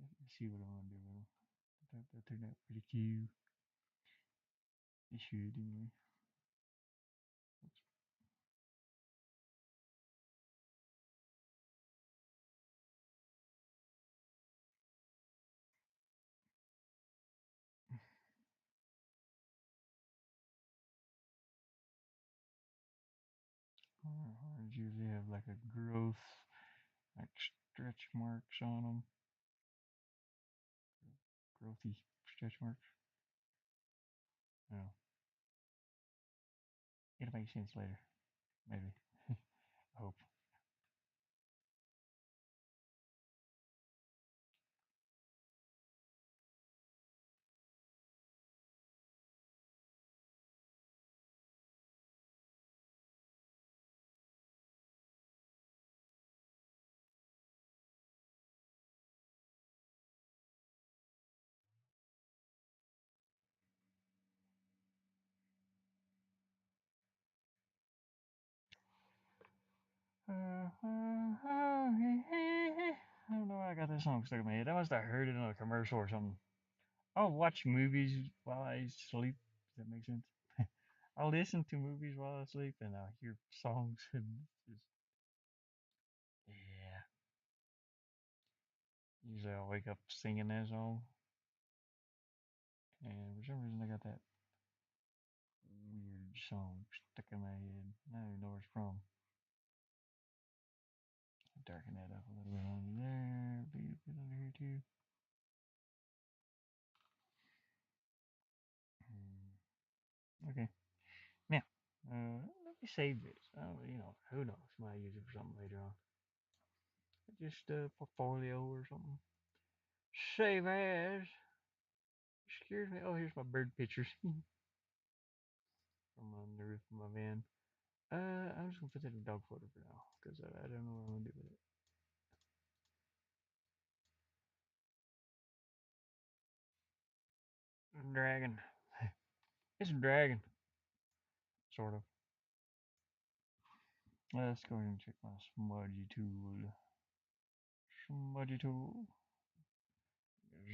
Let's see what I'm gonna do with them. That turned out pretty cute. It should anyway. Horns usually have like a growth, like stretch marks on them. Growthy stretch marks. No, it'll make sense later. Maybe. I hope. I don't know why I got this song stuck in my head. I must have heard it on a commercial or something. I'll watch movies while I sleep. Does that make sense? I'll listen to movies while I sleep and I'll hear songs and just yeah. Usually I'll wake up singing that song, and for some reason I got that weird song stuck in my head. I don't even know where it's from. Darken that up a little bit under there, a bit under here too. Okay. Now, let me save this. Who knows? Might use it for something later on. Just a portfolio or something. Save as. Excuse me. Oh, here's my bird pictures from on the roof of my van. I'm just gonna put that in dog photo for now because I don't know what I'm gonna do with it. Dragon. It's a dragon, sort of. Let's go ahead and check my smudgy tool. Smudgy tool.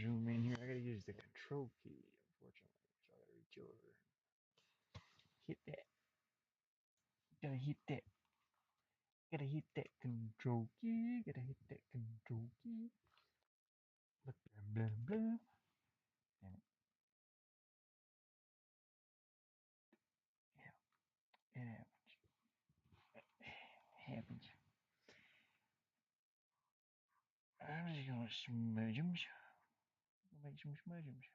Zoom in here. I gotta use the control key, unfortunately. So I gotta reach over. Hit that. Gotta hit that. Gotta hit that control key. Gotta hit that control key. Blah, blah, blah. Damn it. Yeah, it happens. It happens. I'm just gonna smudge them. Make some smudgems.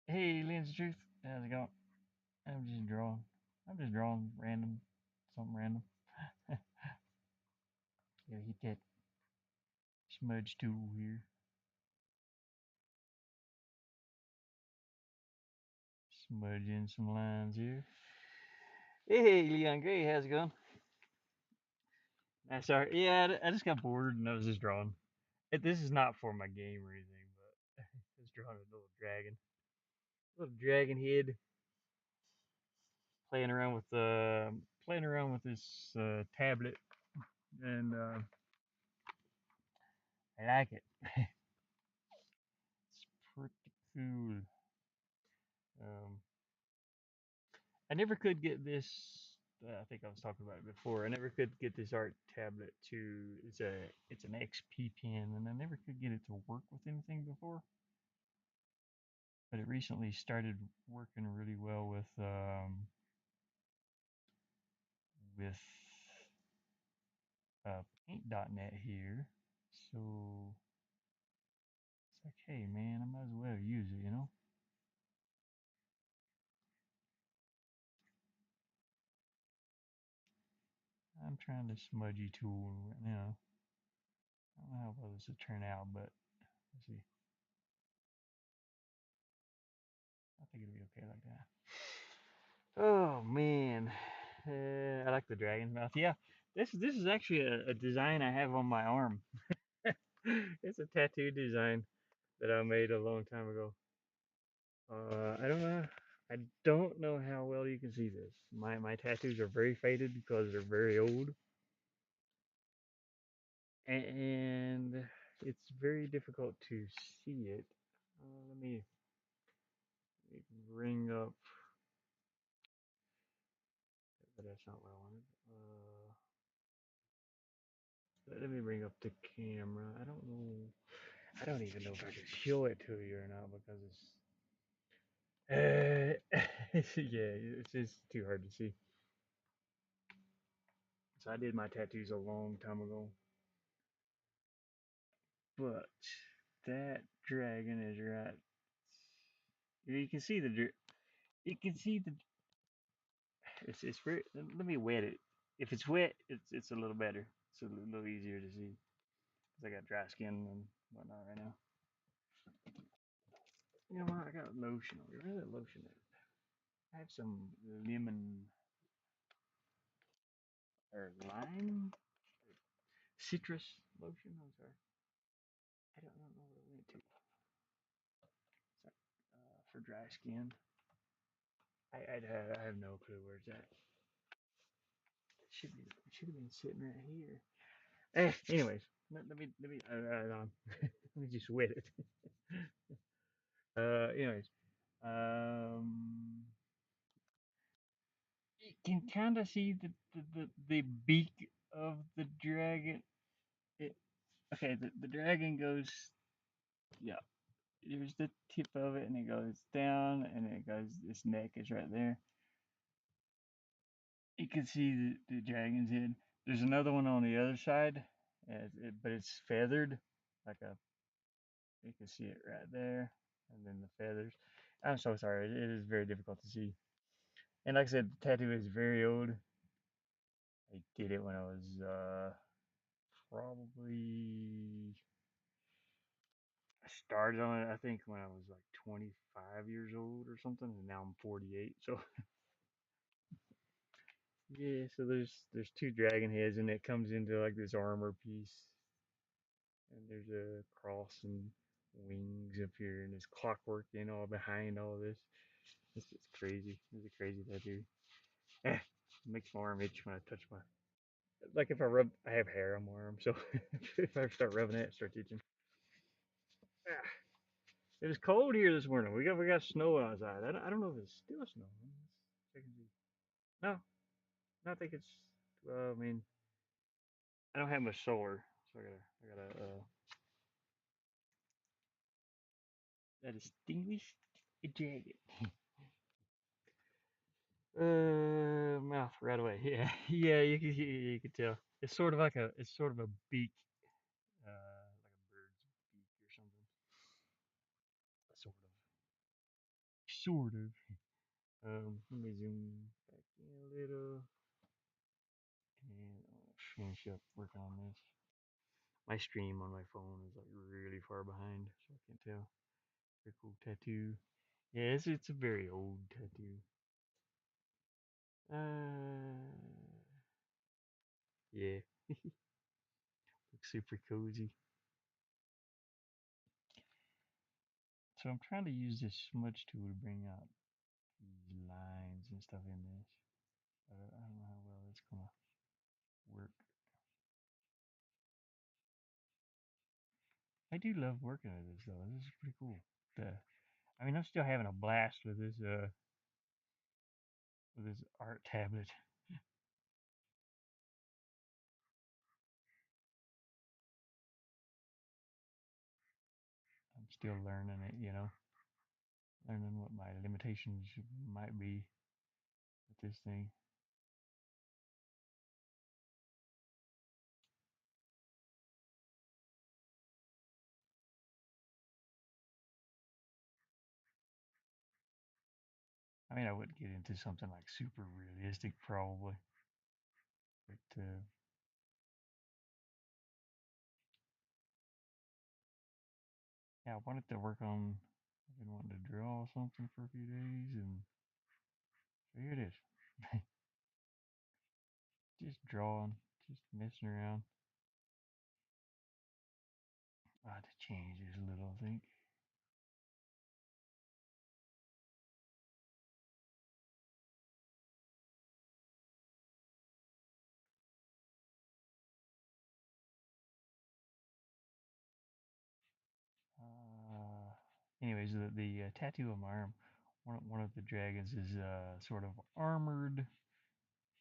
Hey, Lens Truth. How's it going? I'm just drawing. I'm just drawing random. Something random. Gotta hit that smudge tool here. Smudge in some lines here. Hey, Leon Gray, how's it going? Sorry. Yeah, I just got bored and I was just drawing. This is not for my game or anything, but I was drawing a little dragon head, playing around with this tablet, and I like it. It's pretty cool. Um, I never could get this. I think I was talking about it before. I never could get this art tablet to. It's an XP pen, and I never could get it to work with anything before. But it recently started working really well with paint.net here. So it's like, hey man, I might as well use it, you know? I'm trying the smudgy tool right now. I don't know how well this will turn out, but let's see. I think it'll be okay like that. Oh man, I like the dragon's mouth. Yeah, this is actually a design I have on my arm. It's a tattoo design that I made a long time ago. I don't know. I don't know how well you can see this. My tattoos are very faded because they're very old, and it's very difficult to see it. Let me bring up, but that's not what I wanted. Let me bring up the camera. I don't know. I don't even know if I can show it to you or not because yeah, it's just too hard to see. So I did my tattoos a long time ago, but that dragon is right. You can see you can see the. It's very. Let me wet it. If it's wet, it's a little better. It's a little easier to see because I got dry skin and whatnot right now. You know what? I got lotion over here. Where's that lotion at? I have some lemon or lime citrus lotion. I'm sorry. I don't know what it went to. Sorry. For dry skin. I have no clue where it's at. It should have been sitting right here. Anyways, let me just wet it. Anyways, um, you can kind of see the beak of the dragon. It, okay, the dragon goes, yeah. There's the tip of it, and it goes down, and it goes. Its neck is right there. You can see the dragon's head. There's another one on the other side, but it's feathered, like a. You can see it right there, and then the feathers. I'm so sorry. It is very difficult to see. And like I said, the tattoo is very old. I did it when I was probably. I started on it, I think, when I was like 25 years old or something, and now I'm 48. So yeah, so there's two dragon heads, and it comes into like this armor piece, and there's a cross and wings up here and this clockwork, behind all this. It's crazy. It's a crazy tattoo. Eh, it makes my arm itch when I touch my. Like if I rub, I have hair on my arm, so if I start rubbing it, it starts itching. Ah, it was cold here this morning. We got snow outside. I don't know if it's still snowing. Check and see. No, no, I think it's. Well, I mean, I don't have much solar, so I gotta extinguish a jacket. Mouth right away. Yeah, yeah, you can tell. It's sort of a beak, like a bird's beak or something. Sort of. Let me zoom back in a little, and I'll finish up working on this. My stream on my phone is like really far behind, so I can't tell. Very cool tattoo. Yeah, it's a very old tattoo. Uh, yeah, looks super cozy. So I'm trying to use this smudge tool to bring out these lines and stuff in this. I don't know how well that's gonna work. I do love working with this though. This is pretty cool. I mean, I'm still having a blast with this art tablet. I'm still learning it, learning what my limitations might be with this thing. I mean, I wouldn't get into something like super realistic probably, but yeah, I wanted to work on. I've been wanting to draw something for a few days, and so here it is. Just drawing, just messing around. I have to change this a little, I think. Uh, anyways, the tattoo on my arm, one of the dragons is sort of armored,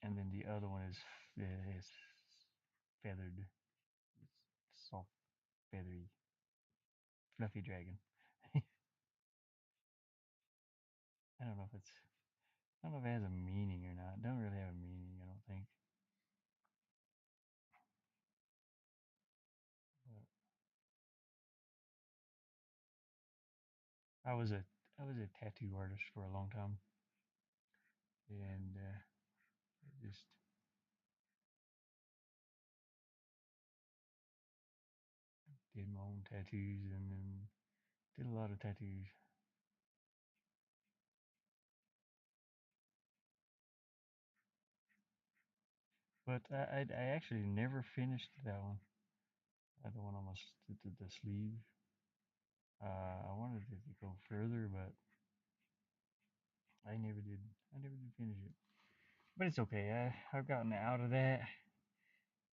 and then the other one is feathered. It's soft, feathery, fluffy dragon. I don't know if it's I don't know if it has a meaning or not. It don't really have a meaning, I don't think. But I was a I was a tattoo artist for a long time, and I just did my own tattoos, and then did a lot of tattoos. But I actually never finished that one. The one on the sleeve. I wanted it to go further, but I never did. I never did finish it. But it's okay. I've gotten out of that.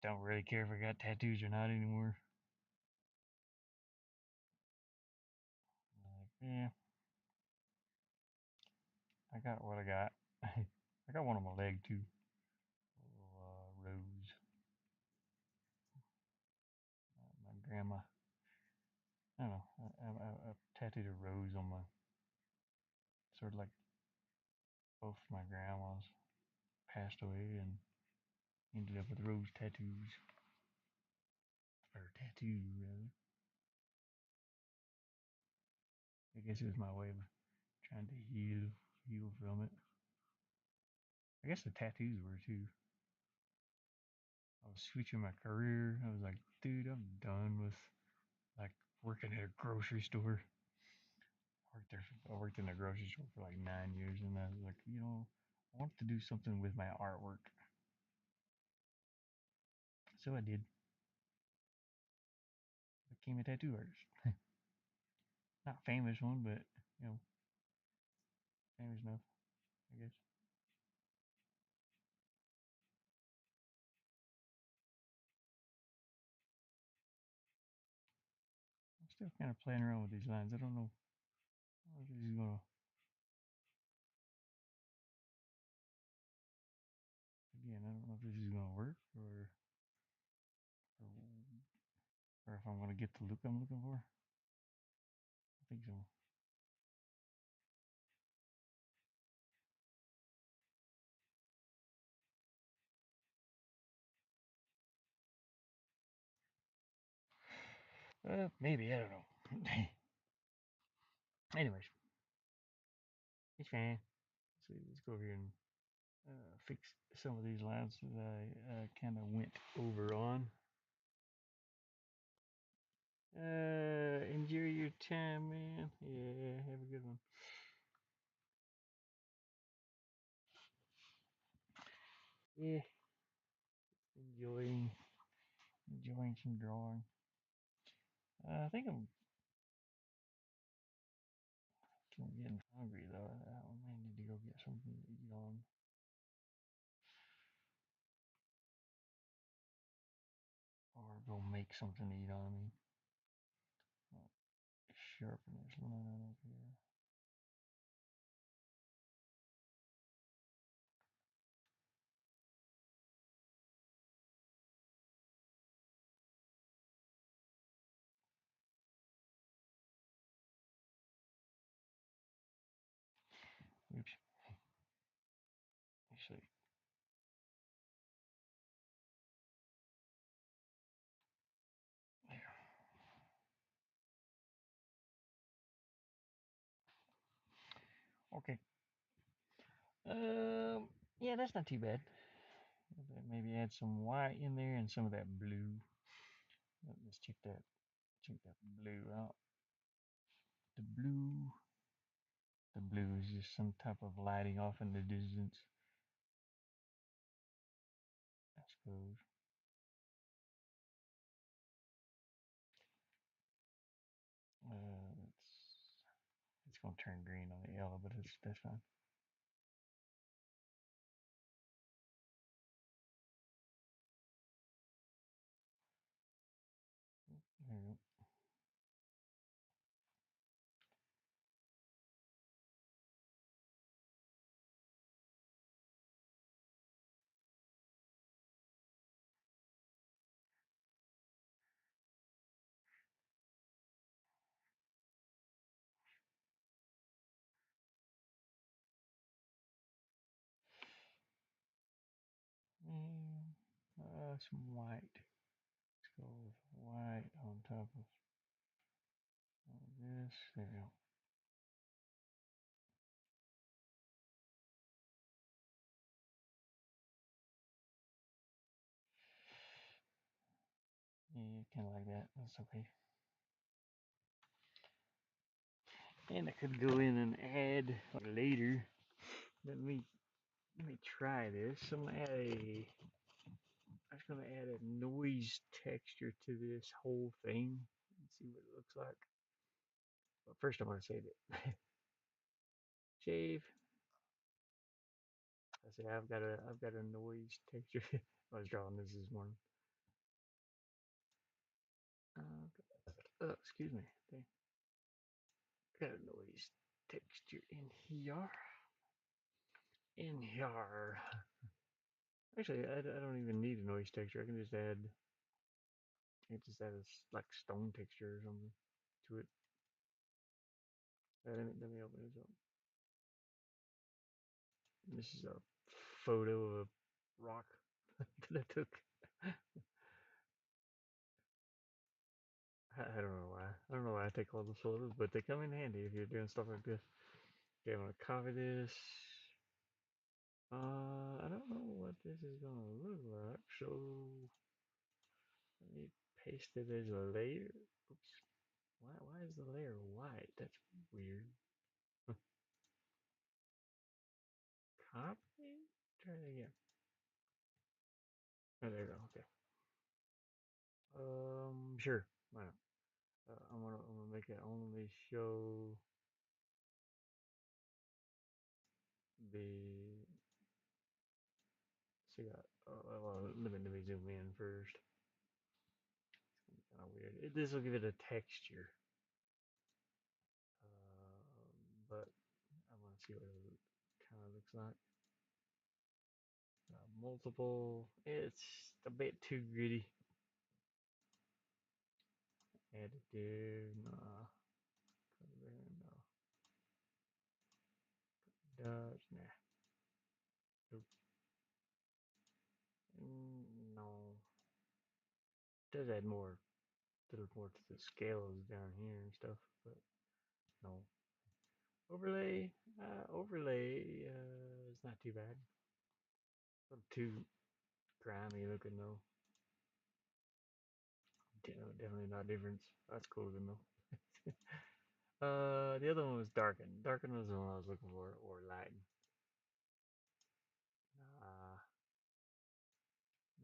Don't really care if I got tattoos or not anymore. Like, yeah, I got what I got. I got one on my leg too. A little rose. My grandma. I don't know. I tattooed a rose on my sort of like both my grandmas passed away and ended up with rose tattoos or tattoo rather. I guess it was my way of trying to heal from it. I guess the tattoos were too. I was switching my career. I was like, dude, I'm done with like working at a grocery store. I worked in a grocery store for like 9 years, and I was like, I want to do something with my artwork. So I did. I became a tattoo artist. not famous one, but you know, famous enough, I guess. I'm still kind of playing around with these lines. I don't know if this is gonna. Again, I don't know if this is gonna work or, or if I'm gonna get the look I'm looking for. I think so. Maybe I don't know. Anyways, it's fine. Let's go over here and fix some of these lines that I kind of went over on. Enjoy your time, man. Yeah, have a good one. Yeah, enjoying some drawing. I think I'm getting hungry though. I may need to go get something to eat on, or go make something to eat on. I mean, sharpen this line up here. Oops. Let's see. There. Okay. Yeah, that's not too bad. Maybe add some white in there and some of that blue. Let's check that blue out. The blue is just some type of lighting off in the distance, I suppose. It's gonna turn green on the yellow, but that's fine. There you go. Some white. Let's go with white on top of all this. There we go. Yeah, kind of like that. That's okay. And I could go in and add later. Let me try this. I'm just gonna add a noise texture to this whole thing and see what it looks like. But first, I'm gonna save it. Shave. I say I've got a noise texture. I was drawing this morning. Excuse me. Got a noise texture in here. In here. Actually, I don't even need a noise texture. I can just add. I can just add a like stone texture or something to it. Let me open this up. This is a photo of a rock that I took. I don't know why. I don't know why I take all the photos, but they come in handy if you're doing stuff like this. Okay, I'm gonna copy this. I don't know what this is gonna look like, so let me paste it as a layer. Oops. Why is the layer white? That's weird. Copy? Try it again. Oh, there you go. Okay. Sure. Why not? I'm gonna they can only show the. So you got. Well, let me zoom in first. Kind of weird. This will give it a texture, but I want to see what it kind of looks like. Multiple. It's a bit too gritty. Additive. Nah. No. Does. Nah. Nope. No. Does add more. Does more to the scales down here and stuff, but no. Overlay. Overlay. It's not too bad. A little too grimy looking though. Definitely not difference. That's cool to know. The other one was darken. Darken was the one I was looking for, or lighten. Nah,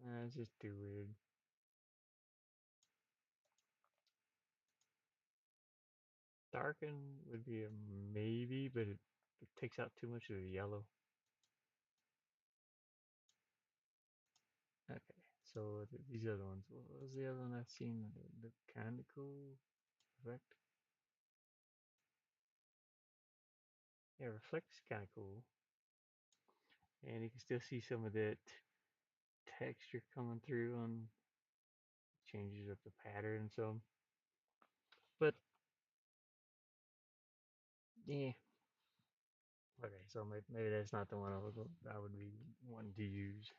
nah, it's just too weird. Darken would be a maybe, but it takes out too much of the yellow. Okay, so these other ones. What was the other one I've seen that looked kind of cool? Effect. Yeah, reflect's kind of cool, and you can still see some of that texture coming through on changes up the pattern some. But yeah, okay, so maybe that's not the one I would be wanting to use.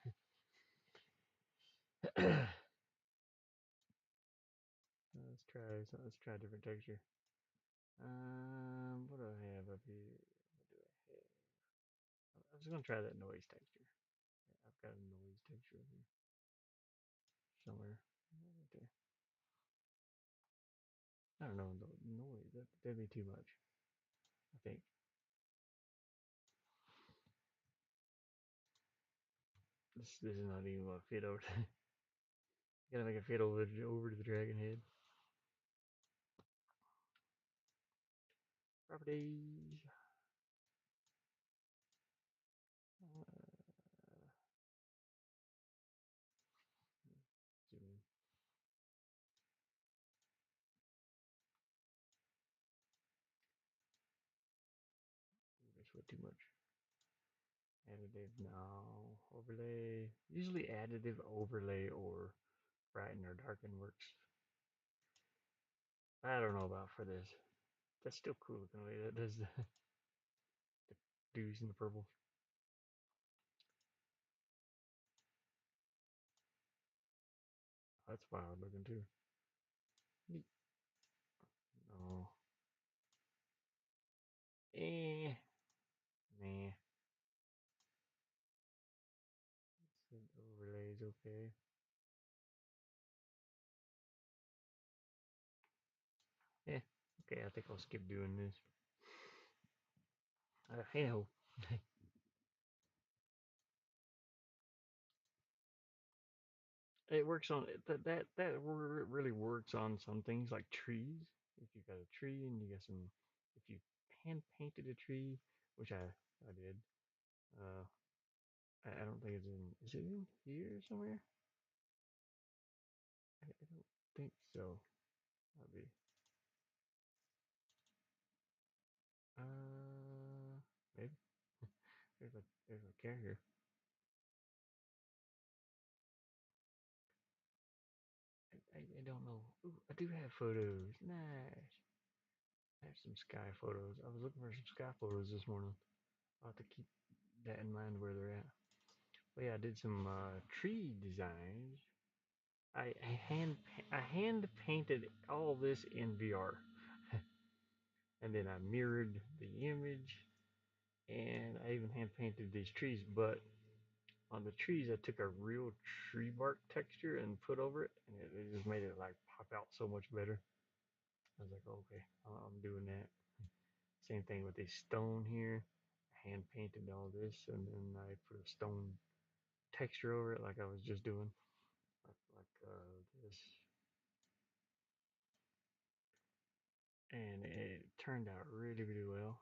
Let's try a different texture. What do I have up here? What do I have? I was gonna try that noise texture. Yeah, I've got a noise texture up here somewhere. Right there. I don't know the noise. That'd be too much. I think this is not even gonna fit over. Gotta make it fit over to the dragon head. Properties. Zoom in. That's way too much. Additive, no. Overlay. Usually additive overlay or brighten or darken works. I don't know about for this. That's still cool looking the way that does the dews and the purple. That's wild looking too. Neat. No. Eh. Nah. Overlays okay. Yeah. Okay, I think I'll skip doing this. Hey ho. It works on that really works on some things like trees. If you got a tree and you got some, if you hand painted a tree, which I did. Uh, I don't think it's in. Is it in here somewhere? I don't think so. That'd be. Uh, maybe there's a carrier. I don't know. Ooh, I do have photos. Nice. I have some sky photos. I was looking for some sky photos this morning. I'll have to keep that in mind where they're at. But yeah, I did some tree designs. I hand painted all this in VR, and then I mirrored the image, and I even hand painted these trees. But on the trees, I took a real tree bark texture and put over it, and it just made it like pop out so much better. I was like, okay, I'm doing that. Same thing with this stone here. I hand painted all this, and then I put a stone texture over it, like I was just doing, like this. and it turned out really, really well.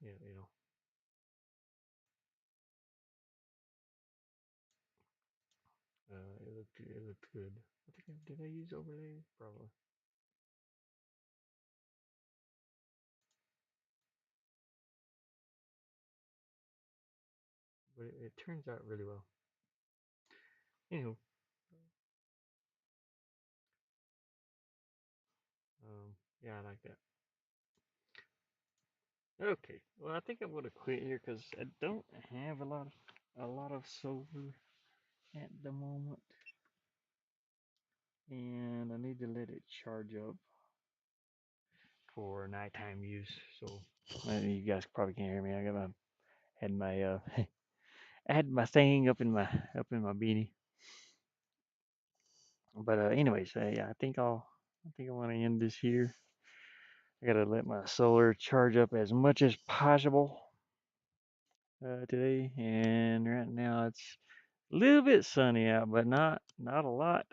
Yeah, it looked good. Did I use overlay? Probably, but it turns out really well. Anywho, yeah, I like that. Okay, well, I think I'm gonna quit here because I don't have a lot of solar at the moment, and I need to let it charge up for nighttime use. So you guys probably can't hear me. Had my I had my thing up in my beanie. But anyways, yeah, I think I want to end this here. I gotta let my solar charge up as much as possible today, and right now it's a little bit sunny out, but not a lot.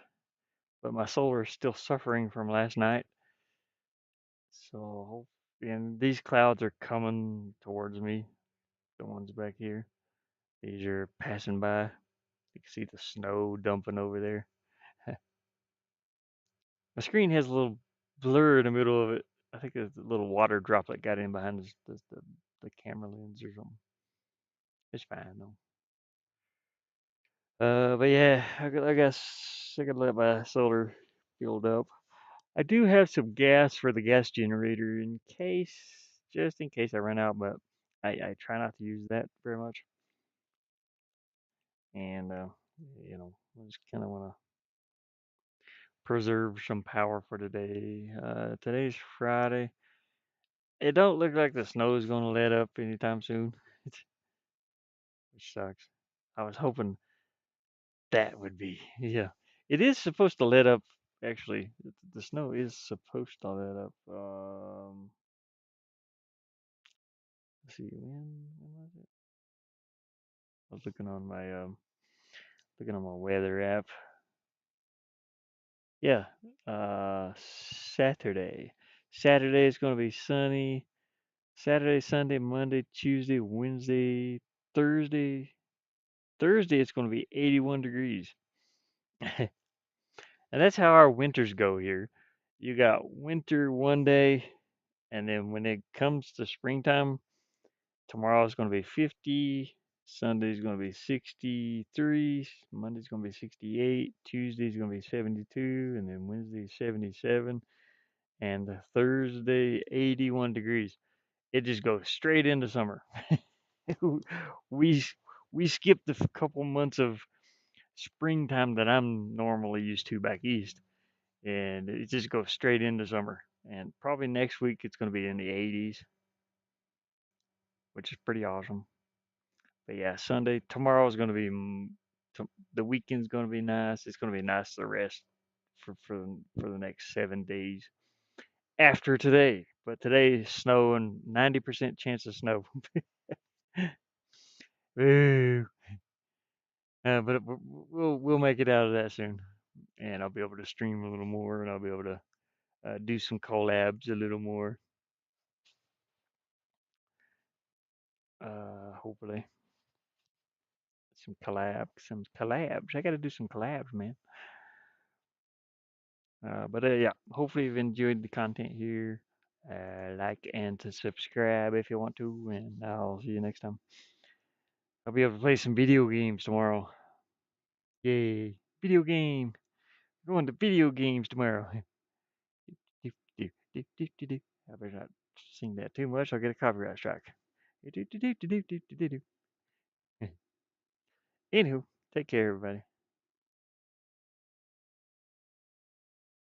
But my solar is still suffering from last night, so and these clouds are coming towards me. The ones back here, these are passing by. You can see the snow dumping over there. My screen has a little blur in the middle of it. I think it's a little water droplet got in behind the camera lens or something. It's fine though. But yeah, I guess I could let my solar build up. I do have some gas for the gas generator in case, just in case I run out, but I try not to use that very much. And I just kind of want to preserve some power for today. Today's Friday. It don't look like the snow is gonna let up anytime soon, which sucks. I was hoping that would be, yeah. It is supposed to let up. Actually, the snow is supposed to let up. Let's see, when was it? I was looking on my weather app. Yeah, Saturday. Saturday is gonna be sunny. Saturday, Sunday, Monday, Tuesday, Wednesday, Thursday. Thursday it's gonna be 81 degrees. And that's how our winters go here. You got winter one day, and then when it comes to springtime, tomorrow's going to be 50, Sunday's going to be 63, Monday's going to be 68, Tuesday's going to be 72, and then Wednesday 77, and Thursday 81 degrees. It just goes straight into summer. we we skipped a couple months of springtime that I'm normally used to back east, and it just goes straight into summer. And probably next week it's going to be in the 80s, which is pretty awesome. But yeah, Sunday, tomorrow is going to be the weekend's going to be nice. It's going to be nice to rest for the next 7 days after today. But today is snow and 90% chance of snow. Ooh. But we'll make it out of that soon, and I'll be able to stream a little more, and I'll be able to do some collabs a little more. Hopefully some collabs. I got to do some collabs, man. But yeah, hopefully you've enjoyed the content here. Like and to subscribe if you want to, and I'll see you next time. I'll be able to play some video games tomorrow. Yay! Video game. We're going to video games tomorrow. Do, do, do, do, do, do. I better not sing that too much. I'll get a copyright strike. Do, do, do, do, do, do, do, do. Anywho, take care, everybody.